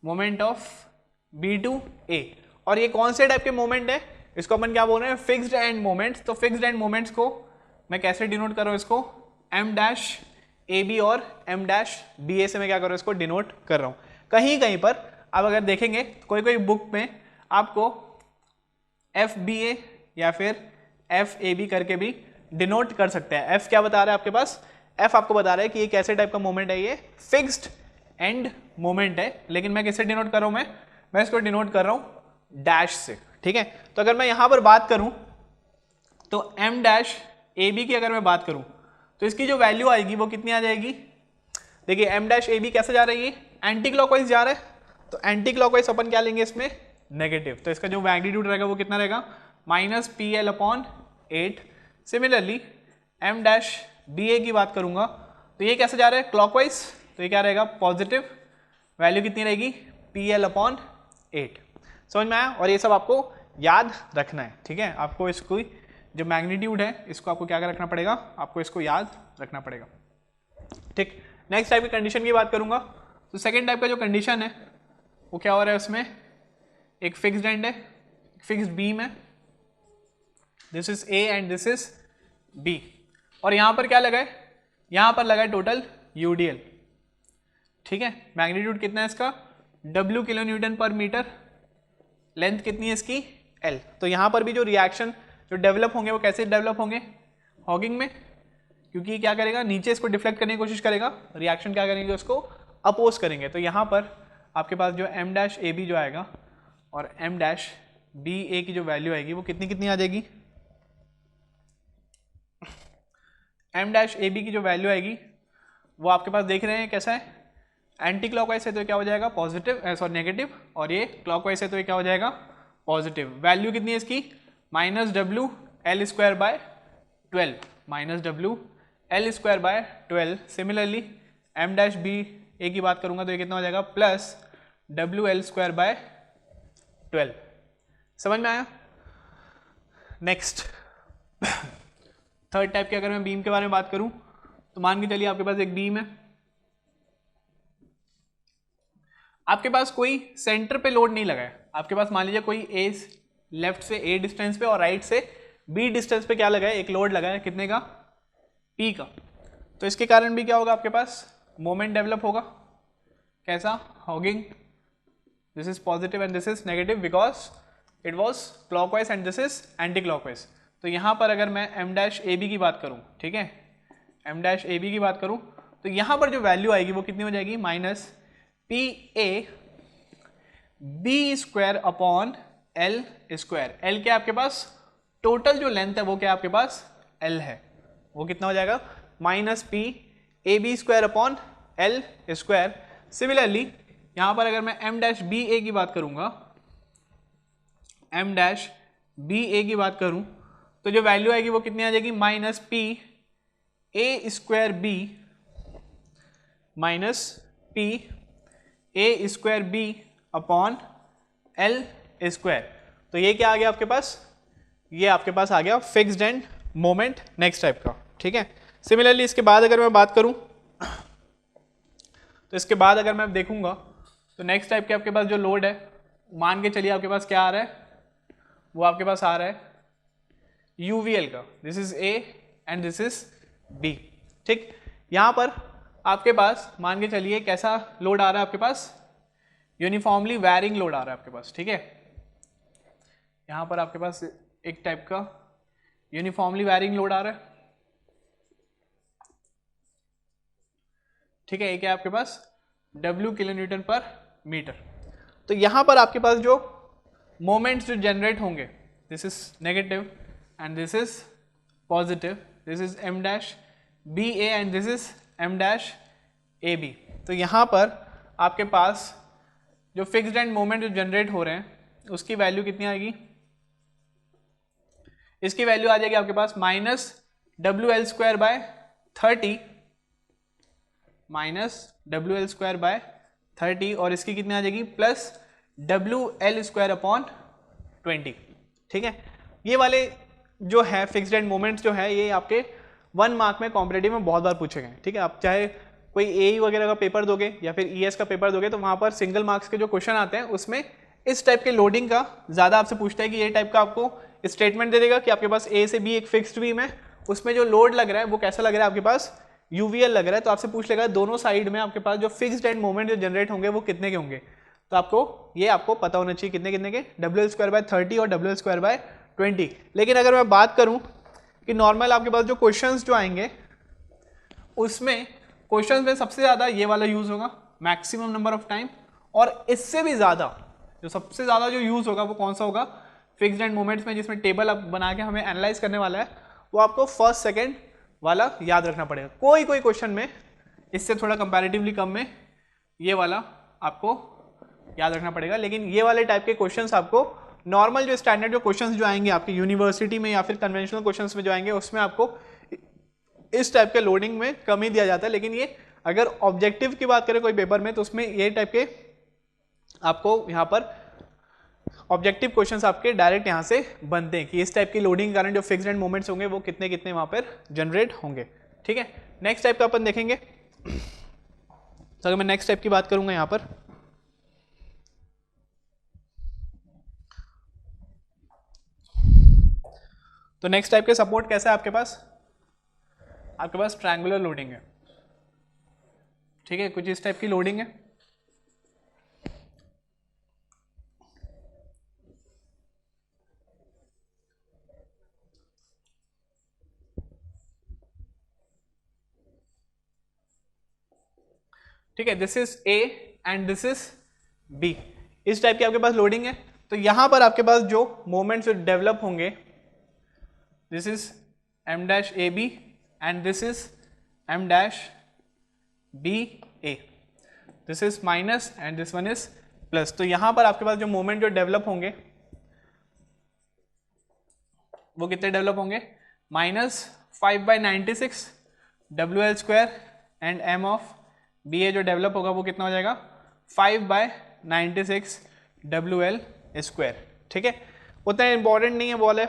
moment of B to A। और ये कौन से टाइप के मोमेंट है, इसको अपन क्या बोल रहे हैं, फिक्स्ड एंड मोमेंट्स। तो फिक्स्ड एंड मोमेंट्स को मैं कैसे डिनोट कर रहा हूँ, इसको M-AB और M-BA से मैं क्या कर रहा हूँ, इसको डिनोट कर रहा हूँ। कहीं कहीं पर आप अगर देखेंगे कोई कोई बुक में आपको FBA या फिर FAB करके भी डिनोट कर सकते हैं। F क्या बता रहा है आपके पास, F आपको बता रहा है कि ये कैसे टाइप का मोमेंट है, ये फिक्स्ड एंड मोमेंट है। लेकिन मैं किससे डिनोट कर रहा हूँ, मैं इसको डिनोट कर रहा हूँ डैश से। ठीक है, तो अगर मैं यहां पर बात करूं तो M-AB की अगर मैं बात करूं तो इसकी जो वैल्यू आएगी वो कितनी आ जाएगी, देखिए M-AB कैसे जा रही है, एंटी क्लॉकवाइज जा रहा है, तो एंटी क्लॉकवाइज अपन क्या लेंगे इसमें, नेगेटिव। तो इसका जो मैग्नीट्यूड रहेगा वो कितना रहेगा, -PL/8। सिमिलरली M-BA की बात करूंगा तो ये कैसे जा रहा है, क्लॉकवाइज, तो ये क्या रहेगा, पॉजिटिव, वैल्यू कितनी रहेगी, PL/8। समझ में आया, और ये सब आपको याद रखना है। ठीक है, आपको इसको जो मैग्नीट्यूड है इसको आपको क्या रखना पड़ेगा, आपको इसको याद रखना पड़ेगा। ठीक, नेक्स्ट टाइप की कंडीशन की बात करूंगा तो सेकेंड टाइप का जो कंडीशन है वो क्या हो रहा है, उसमें एक फिक्स्ड एंड है, फिक्स्ड बीम है, this is A and this is B, और यहां पर क्या लगा है, यहां पर लगा है टोटल UDL। ठीक है, मैग्नीट्यूड कितना है इसका, W किलो न्यूटन पर मीटर, लेंथ कितनी है इसकी L। तो यहां पर भी जो रिएक्शन जो डेवलप होंगे वो कैसे डेवलप होंगे, हॉगिंग में, क्योंकि ये क्या करेगा, नीचे इसको डिफ्लेक्ट करने की कोशिश करेगा, रिएक्शन क्या करेंगे, उसको अपोज करेंगे। तो यहाँ पर आपके पास जो M-AB जो आएगा और M-BA की जो वैल्यू आएगी वो कितनी कितनी आ जाएगी, M-AB की जो वैल्यू आएगी वो आपके पास देख रहे हैं कैसा है, एंटी क्लॉकवाइज है तो क्या हो जाएगा पॉजिटिव, सॉरी नेगेटिव, और ये क्लॉकवाइज है तो ये क्या हो जाएगा पॉजिटिव। वैल्यू कितनी है इसकी, -WL²/12, -WL²/12। सिमिलरली M-BA की बात करूंगा तो ये कितना हो जाएगा, +WL²/12। समझ में आया। नेक्स्ट थर्ड टाइप की अगर मैं बीम के बारे में बात करूं तो मान के चलिए आपके पास एक बीम है, आपके पास कोई सेंटर पे लोड नहीं लगा है, आपके पास मान लीजिए कोई A लेफ्ट से A डिस्टेंस पे और राइट से B डिस्टेंस पे क्या लगा है, एक लोड लगा है, कितने का, P का। तो इसके कारण भी क्या होगा, आपके पास मोमेंट डेवलप होगा, कैसा, hugging, this is positive and this is negative because it was clockwise and this is anti clockwise. तो यहाँ पर अगर मैं M-AB की बात करूँ, ठीक है, M-AB की बात करूँ तो यहाँ पर जो वैल्यू आएगी वो कितनी हो जाएगी, -PA/B²/L²। L क्या आपके पास, टोटल जो लेंथ है वो क्या आपके पास L है, वो कितना हो जाएगा, -PAB²/L²। सिमिलरली यहाँ पर अगर मैं M-BA की बात करूँगा, M-BA की बात करूँ तो जो वैल्यू आएगी वो कितनी आ जाएगी, -PA²/L²। तो ये क्या आ गया आपके पास, ये आपके पास आ गया fixed and moment next type का। ठीक है, सिमिलरली इसके बाद अगर मैं बात करूं तो इसके बाद अगर मैं देखूंगा तो नेक्स्ट टाइप के आपके पास जो लोड है, मान के चलिए आपके पास क्या आ रहा है, वो आपके पास आ रहा है यूवीएल का, this is A and this is B. ठीक, यहां पर आपके पास मान के चलिए कैसा लोड आ रहा है आपके पास, यूनिफॉर्मली वैरिंग लोड आ रहा है आपके पास। ठीक है, यहां पर आपके पास एक टाइप का यूनिफॉर्मली वैरिंग लोड आ रहा है। ठीक है, एक है आपके पास W किलो न्यूटन पर मीटर। तो यहां पर आपके पास जो मोमेंट्स जो जनरेट होंगे, this is negative and this is positive, this is m dash B A and this is m dash A B. तो यहां पर आपके पास जो फिक्स्ड एंड मोमेंट जो जनरेट हो रहे हैं उसकी वैल्यू कितनी आएगी, इसकी वैल्यू आ जाएगी आपके पास minus WL square by 30, minus WL square by 30, और इसकी कितनी आ जाएगी प्लस WL स्क्वायर अपॉन 20। ठीक है, ये वाले जो है फिक्स्ड एंड मोमेंट्स जो है ये आपके 1 मार्क में कॉम्पिटिटिव में बहुत बार पूछे गए। ठीक है, आप चाहे कोई AE वगैरह का पेपर दोगे या फिर ES का पेपर दोगे तो वहां पर सिंगल मार्क्स के जो क्वेश्चन आते हैं उसमें इस टाइप के लोडिंग का ज्यादा आपसे पूछता है कि ये टाइप का आपको स्टेटमेंट दे देगा कि आपके पास A से B एक फिक्स्ड बीम है, उसमें जो लोड लग रहा है वो कैसा लग रहा है आपके पास यूवीएल लग रहा है। तो आपसे पूछ लेगा दोनों साइड में आपके पास जो फिक्स्ड एंड मोमेंट जो जनरेट होंगे वो कितने के होंगे, तो आपको पता होना चाहिए कितने कितने के, WL स्क्वायर बाय 30 और WL स्क्वायर बाय 20। लेकिन अगर मैं बात करूं कि नॉर्मल आपके पास जो क्वेश्चंस जो आएंगे उसमें क्वेश्चंस में सबसे ज्यादा ये वाला यूज होगा मैक्सिमम नंबर ऑफ टाइम, और इससे भी ज्यादा जो सबसे ज्यादा जो यूज होगा वो कौन सा होगा फिक्स्ड एंड मोमेंट्स में, जिसमें टेबल आप बना के हमें एनालाइज करने वाला है, वो आपको फर्स्ट सेकेंड वाला याद रखना पड़ेगा। कोई कोई क्वेश्चन में इससे थोड़ा कंपैरेटिवली कम में ये वाला आपको याद रखना पड़ेगा, लेकिन ये वाले टाइप के क्वेश्चंस आपको नॉर्मल जो स्टैंडर्ड जो क्वेश्चंस जो आएंगे आपकी यूनिवर्सिटी में या फिर कन्वेंशनल क्वेश्चंस में जो आएंगे उसमें आपको इस टाइप के लोडिंग में कम ही दिया जाता है। लेकिन ये अगर ऑब्जेक्टिव की बात करें कोई पेपर में तो उसमें ये टाइप के आपको यहाँ पर ऑब्जेक्टिव क्वेश्चंस आपके डायरेक्ट यहाँ से बनते हैं कि इस टाइप की लोडिंग के कारण जो फिक्स्ड एंड मोमेंट्स होंगे वो कितने कितने वहां पर जनरेट होंगे। ठीक है, नेक्स्ट टाइप का अपन देखेंगे। तो अगर मैं नेक्स्ट टाइप की बात करूंगा यहाँ पर, तो नेक्स्ट टाइप के सपोर्ट कैसा है आपके पास ट्रायंगुलर लोडिंग है। ठीक है, कुछ इस टाइप की लोडिंग है। ठीक है, this is A and this is B, इस टाइप की आपके पास लोडिंग है। तो यहां पर आपके पास जो मोमेंट्स जो डेवलप होंगे, this is M dash A B and this is M dash B A, this is minus and this one is plus. तो यहां पर आपके पास जो मोमेंट जो डेवलप होंगे वो कितने डेवलप होंगे, minus 5/96 WL square and M of B A जो डेवलप होगा वो कितना हो जाएगा 5/96 WL स्क्वायर। ठीक है, उतना इंपॉर्टेंट नहीं है बॉल है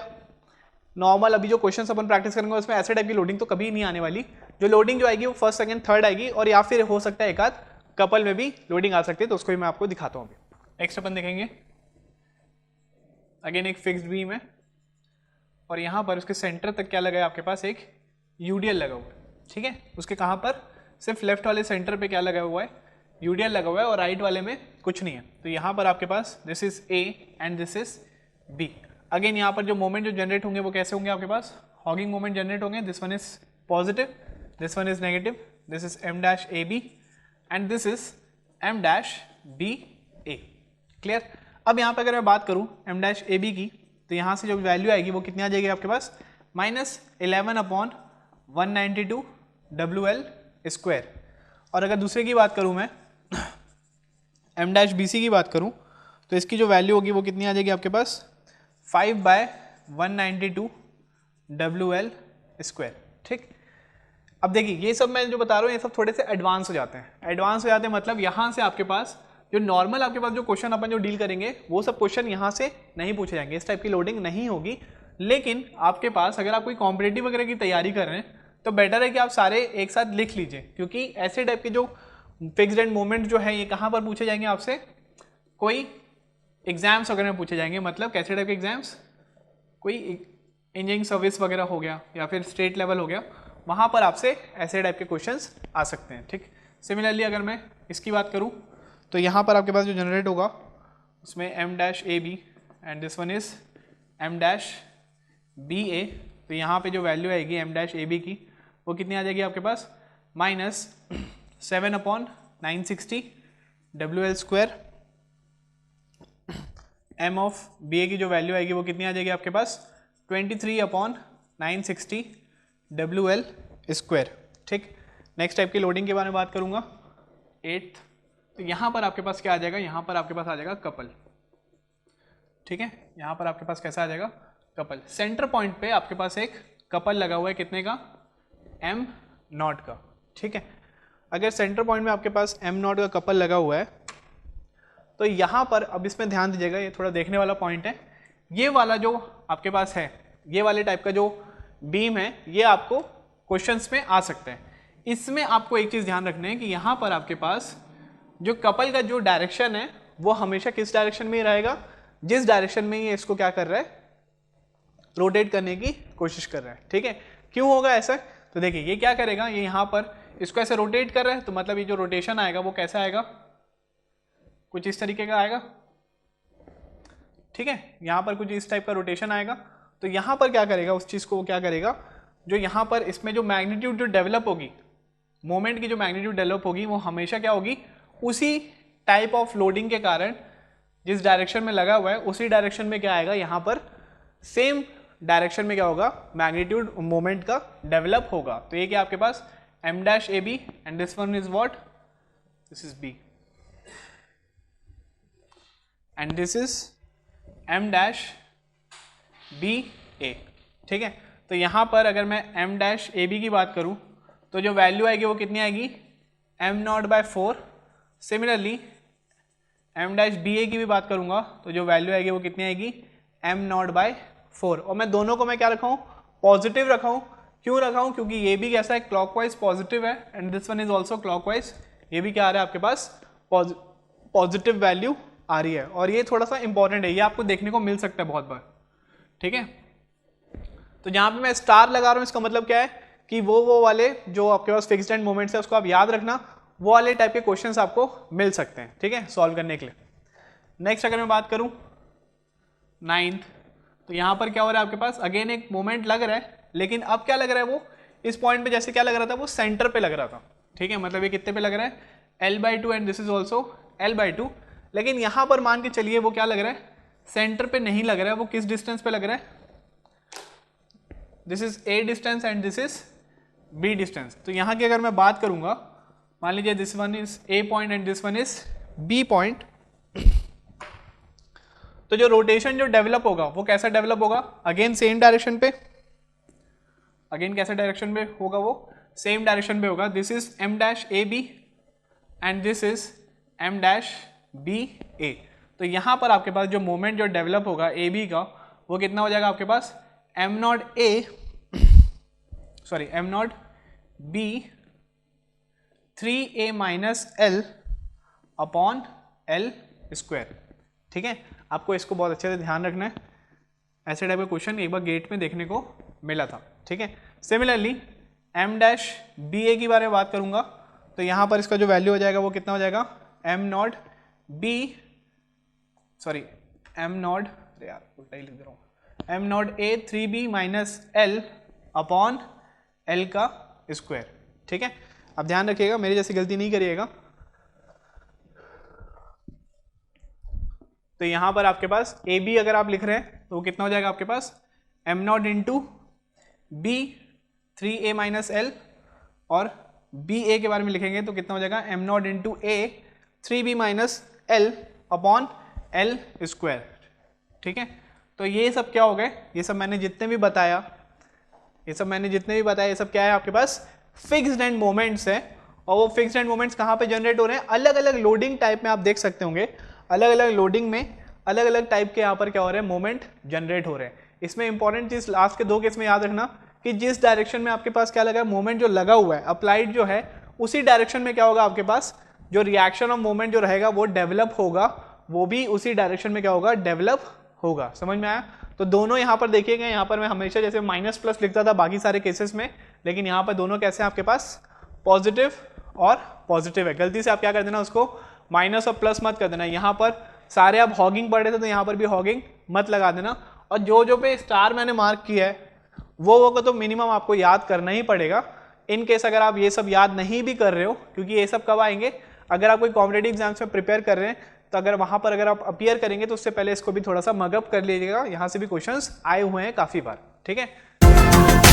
नॉर्मल। अभी जो क्वेश्चन अपन प्रैक्टिस करेंगे उसमें ऐसे टाइप की लोडिंग तो कभी नहीं आने वाली। जो लोडिंग जो आएगी वो फर्स्ट सेकंड थर्ड आएगी, और या फिर हो सकता है एक आध कपल में भी लोडिंग आ सकती है, तो उसको भी मैं आपको दिखाता हूँ। अभी नेक्स्ट अपन देखेंगे, अगेन एक फिक्स्ड बीम है और यहाँ पर उसके सेंटर तक क्या लगा है आपके पास एक यूडीएल लगा हुआ है। ठीक है, उसके कहाँ पर सिर्फ लेफ्ट वाले सेंटर पे क्या लगा हुआ है, यूडीएल लगा हुआ है, और राइट वाले में कुछ नहीं है। तो यहाँ पर आपके पास this is A and this is B। Again यहाँ पर जो मोमेंट जो जनरेट होंगे वो कैसे होंगे आपके पास, हॉगिंग मोमेंट जनरेट होंगे। This one is positive, this one is negative, this is M dash A B and this is M dash B A. Clear. अब यहाँ पर अगर मैं बात करूँ M डैश ए बी की, तो यहाँ से जो वैल्यू आएगी वो कितनी आ जाएगी आपके पास, -11/192 WL स्क्वायर। और अगर दूसरे की बात करूं मैं M डैश बी सी की बात करूं तो इसकी जो वैल्यू होगी वो कितनी आ जाएगी आपके पास 5/192 WL स्क्वायर। ठीक, अब देखिए ये सब मैं जो बता रहा हूँ ये सब थोड़े से एडवांस हो जाते हैं। एडवांस हो जाते हैं मतलब यहाँ से आपके पास जो नॉर्मल आपके पास जो क्वेश्चन अपन जो डील करेंगे वो सब क्वेश्चन यहाँ से नहीं पूछे जाएंगे, इस टाइप की लोडिंग नहीं होगी। लेकिन आपके पास अगर आप कोई कॉम्पिटिटिव वगैरह की तैयारी कर रहे हैं तो बेटर है कि आप सारे एक साथ लिख लीजिए, क्योंकि ऐसे टाइप के जो फिक्स्ड एंड मोमेंट जो है ये कहाँ पर पूछे जाएंगे आपसे, कोई एग्जाम्स वगैरह में पूछे जाएंगे। मतलब कैसे टाइप के एग्जाम्स, कोई इंजीनियरिंग सर्विस वगैरह हो गया या फिर स्टेट लेवल हो गया, वहाँ पर आपसे ऐसे टाइप के क्वेश्चंस आ सकते हैं। ठीक, सिमिलरली अगर मैं इसकी बात करूँ तो यहाँ पर आपके पास जो जनरेट होगा उसमें m-AB and this one is m-BA। तो यहाँ पे जो वैल्यू आएगी m-AB की वो कितनी आ जाएगी आपके पास -7/960 WL²। m ऑफ BA की जो वैल्यू आएगी वो कितनी आ जाएगी आपके पास 23/960 WL²। ठीक, नेक्स्ट टाइप की लोडिंग के बारे में बात करूंगा 8th। तो यहाँ पर आपके पास क्या आ जाएगा, यहाँ पर आपके पास आ जाएगा कपल। ठीक है, यहाँ पर आपके पास कैसा आ जाएगा कपल। सेंटर पॉइंट पे आपके पास एक कपल लगा हुआ है कितने का m0 का। ठीक है, अगर सेंटर पॉइंट में आपके पास m0 का कपल लगा हुआ है तो यहाँ पर अब इसमें ध्यान दीजिएगा, ये थोड़ा देखने वाला पॉइंट है। ये वाला जो आपके पास है, ये वाले टाइप का जो बीम है, ये आपको क्वेश्चंस में आ सकते हैं। इसमें आपको एक चीज़ ध्यान रखना है कि यहाँ पर आपके पास जो कपल का जो डायरेक्शन है वो हमेशा किस डायरेक्शन में ही रहेगा, जिस डायरेक्शन में ये इसको क्या कर रहा है रोटेट करने की कोशिश कर रहा है। ठीक है, क्यों होगा ऐसा, तो देखिए ये क्या करेगा, ये यहाँ पर इसको ऐसे रोटेट कर रहा है, तो मतलब ये जो रोटेशन आएगा वो कैसा आएगा, कुछ इस तरीके का आएगा। ठीक है, यहाँ पर कुछ इस टाइप का रोटेशन आएगा। तो यहाँ पर क्या करेगा, उस चीज़ को वो क्या करेगा, जो यहाँ पर इसमें जो मैग्नीट्यूड जो डेवलप होगी, मोमेंट की जो मैग्नीट्यूड डेवलप होगी वो हमेशा क्या होगी, उसी टाइप ऑफ लोडिंग के कारण जिस डायरेक्शन में लगा हुआ है उसी डायरेक्शन में क्या आएगा, यहाँ पर सेम डायरेक्शन में क्या होगा, मैग्नीट्यूड मोमेंट का डेवलप होगा। तो ये क्या आपके पास m-AB and this one is what, this is B and this is m-BA। ठीक है, तो यहाँ पर अगर मैं m-AB की बात करूँ तो जो वैल्यू आएगी वो कितनी आएगी m0/4। सिमिलरली m-BA की भी बात करूँगा तो जो वैल्यू आएगी वो कितनी आएगी m0/4। और मैं दोनों को मैं क्या रखा हूँ, पॉजिटिव रखा हूँ। क्यों रखा हूँ, क्योंकि ये भी कैसा है क्लॉकवाइज पॉजिटिव है and this one is also clockwise, ये भी क्या आ रहा है आपके पास पॉजिटिव वैल्यू आ रही है। और ये थोड़ा सा इंपॉर्टेंट है, ये आपको देखने को मिल सकता है बहुत बार। ठीक है, तो जहाँ पे मैं स्टार लगा रहा हूँ इसका मतलब क्या है कि वो वाले जो आपके पास फिक्स्ड एंड मोमेंट्स है उसको आप याद रखना, वो वाले टाइप के क्वेश्चंस आपको मिल सकते हैं। ठीक है, सॉल्व करने के लिए। नेक्स्ट अगर मैं बात करूँ 9th, तो यहाँ पर क्या हो रहा है आपके पास, अगेन एक मोमेंट लग रहा है, लेकिन अब क्या लग रहा है, वो इस पॉइंट पे जैसे क्या लग रहा था, वो सेंटर पे लग रहा था। ठीक है, मतलब ये कितने पे लग रहा है L/2 and this is also L/2। लेकिन यहाँ पर मान के चलिए वो क्या लग रहा है, सेंटर पे नहीं लग रहा है, वो किस डिस्टेंस पे लग रहा है, this is A distance and this is B distance. तो यहाँ की अगर मैं बात करूंगा, मान लीजिए this one is A point and this one is B point, तो जो रोटेशन जो डेवलप होगा वो कैसा डेवलप होगा, अगेन सेम डायरेक्शन पे, अगेन कैसे डायरेक्शन पे होगा, वो सेम डायरेक्शन पे होगा। This is m-AB and this is m-BA। तो यहाँ पर आपके पास जो मोमेंट जो डेवलप होगा AB का वो कितना हो जाएगा आपके पास m0B 3a-L/L²। ठीक है, आपको इसको बहुत अच्छे से ध्यान रखना है, ऐसे टाइप का क्वेश्चन एक बार गेट में देखने को मिला था। ठीक है, सिमिलरली m-BA की बारे में बात करूंगा तो यहाँ पर इसका जो वैल्यू हो जाएगा वो कितना हो जाएगा m0A 3b-L/L²। ठीक है, अब ध्यान रखिएगा, मेरी जैसी गलती नहीं करिएगा। तो यहाँ पर आपके पास AB अगर आप लिख रहे हैं तो वो कितना हो जाएगा आपके पास m0 इंटू B 3a-L, और BA के बारे में लिखेंगे तो कितना हो जाएगा m0 इंटू A 3b-L/L²। ठीक है, तो ये सब क्या हो गए, ये सब मैंने जितने भी बताया, ये सब क्या है आपके पास फिक्स्ड एंड मोमेंट्स है। और वो फिक्स्ड एंड मोमेंट्स कहाँ पे जनरेट हो रहे हैं, अलग अलग लोडिंग टाइप में आप देख सकते होंगे, अलग अलग लोडिंग में अलग अलग टाइप के यहाँ पर क्या हो रहे हैं, मोमेंट जनरेट हो रहे हैं। इसमें इंपॉर्टेंट चीज लास्ट के 2 केस में याद रखना कि जिस डायरेक्शन में आपके पास क्या लगा है, मोमेंट जो लगा हुआ है अप्लाइड जो है, उसी डायरेक्शन में क्या होगा आपके पास जो रिएक्शन ऑफ मोमेंट जो रहेगा वो डेवलप होगा, वो भी उसी डायरेक्शन में क्या होगा डेवलप होगा। समझ में आया? तो दोनों यहाँ पर देखिएगा, यहाँ पर मैं हमेशा जैसे माइनस प्लस लिखता था बाकी सारे केसेस में, लेकिन यहाँ पर दोनों कैसे हैं आपके पास पॉजिटिव और पॉजिटिव है। गलती से आप क्या कर देना, उसको माइनस और प्लस मत कर देना। यहाँ पर सारे आप हॉगिंग पढ़ रहे थे तो यहाँ पर भी हॉगिंग मत लगा देना। और जो पे स्टार मैंने मार्क किया है वो को तो मिनिमम आपको याद करना ही पड़ेगा। इन केस अगर आप ये सब याद नहीं भी कर रहे हो, क्योंकि ये सब कब आएंगे, अगर आप कोई कॉम्पिटेटिव एग्जाम्स में प्रिपेयर कर रहे हैं तो अगर वहाँ पर अगर आप अपीयर करेंगे तो उससे पहले इसको भी थोड़ा सा मगअप कर लीजिएगा। यहाँ से भी क्वेश्चंस आए हुए हैं काफ़ी बार, ठीक है।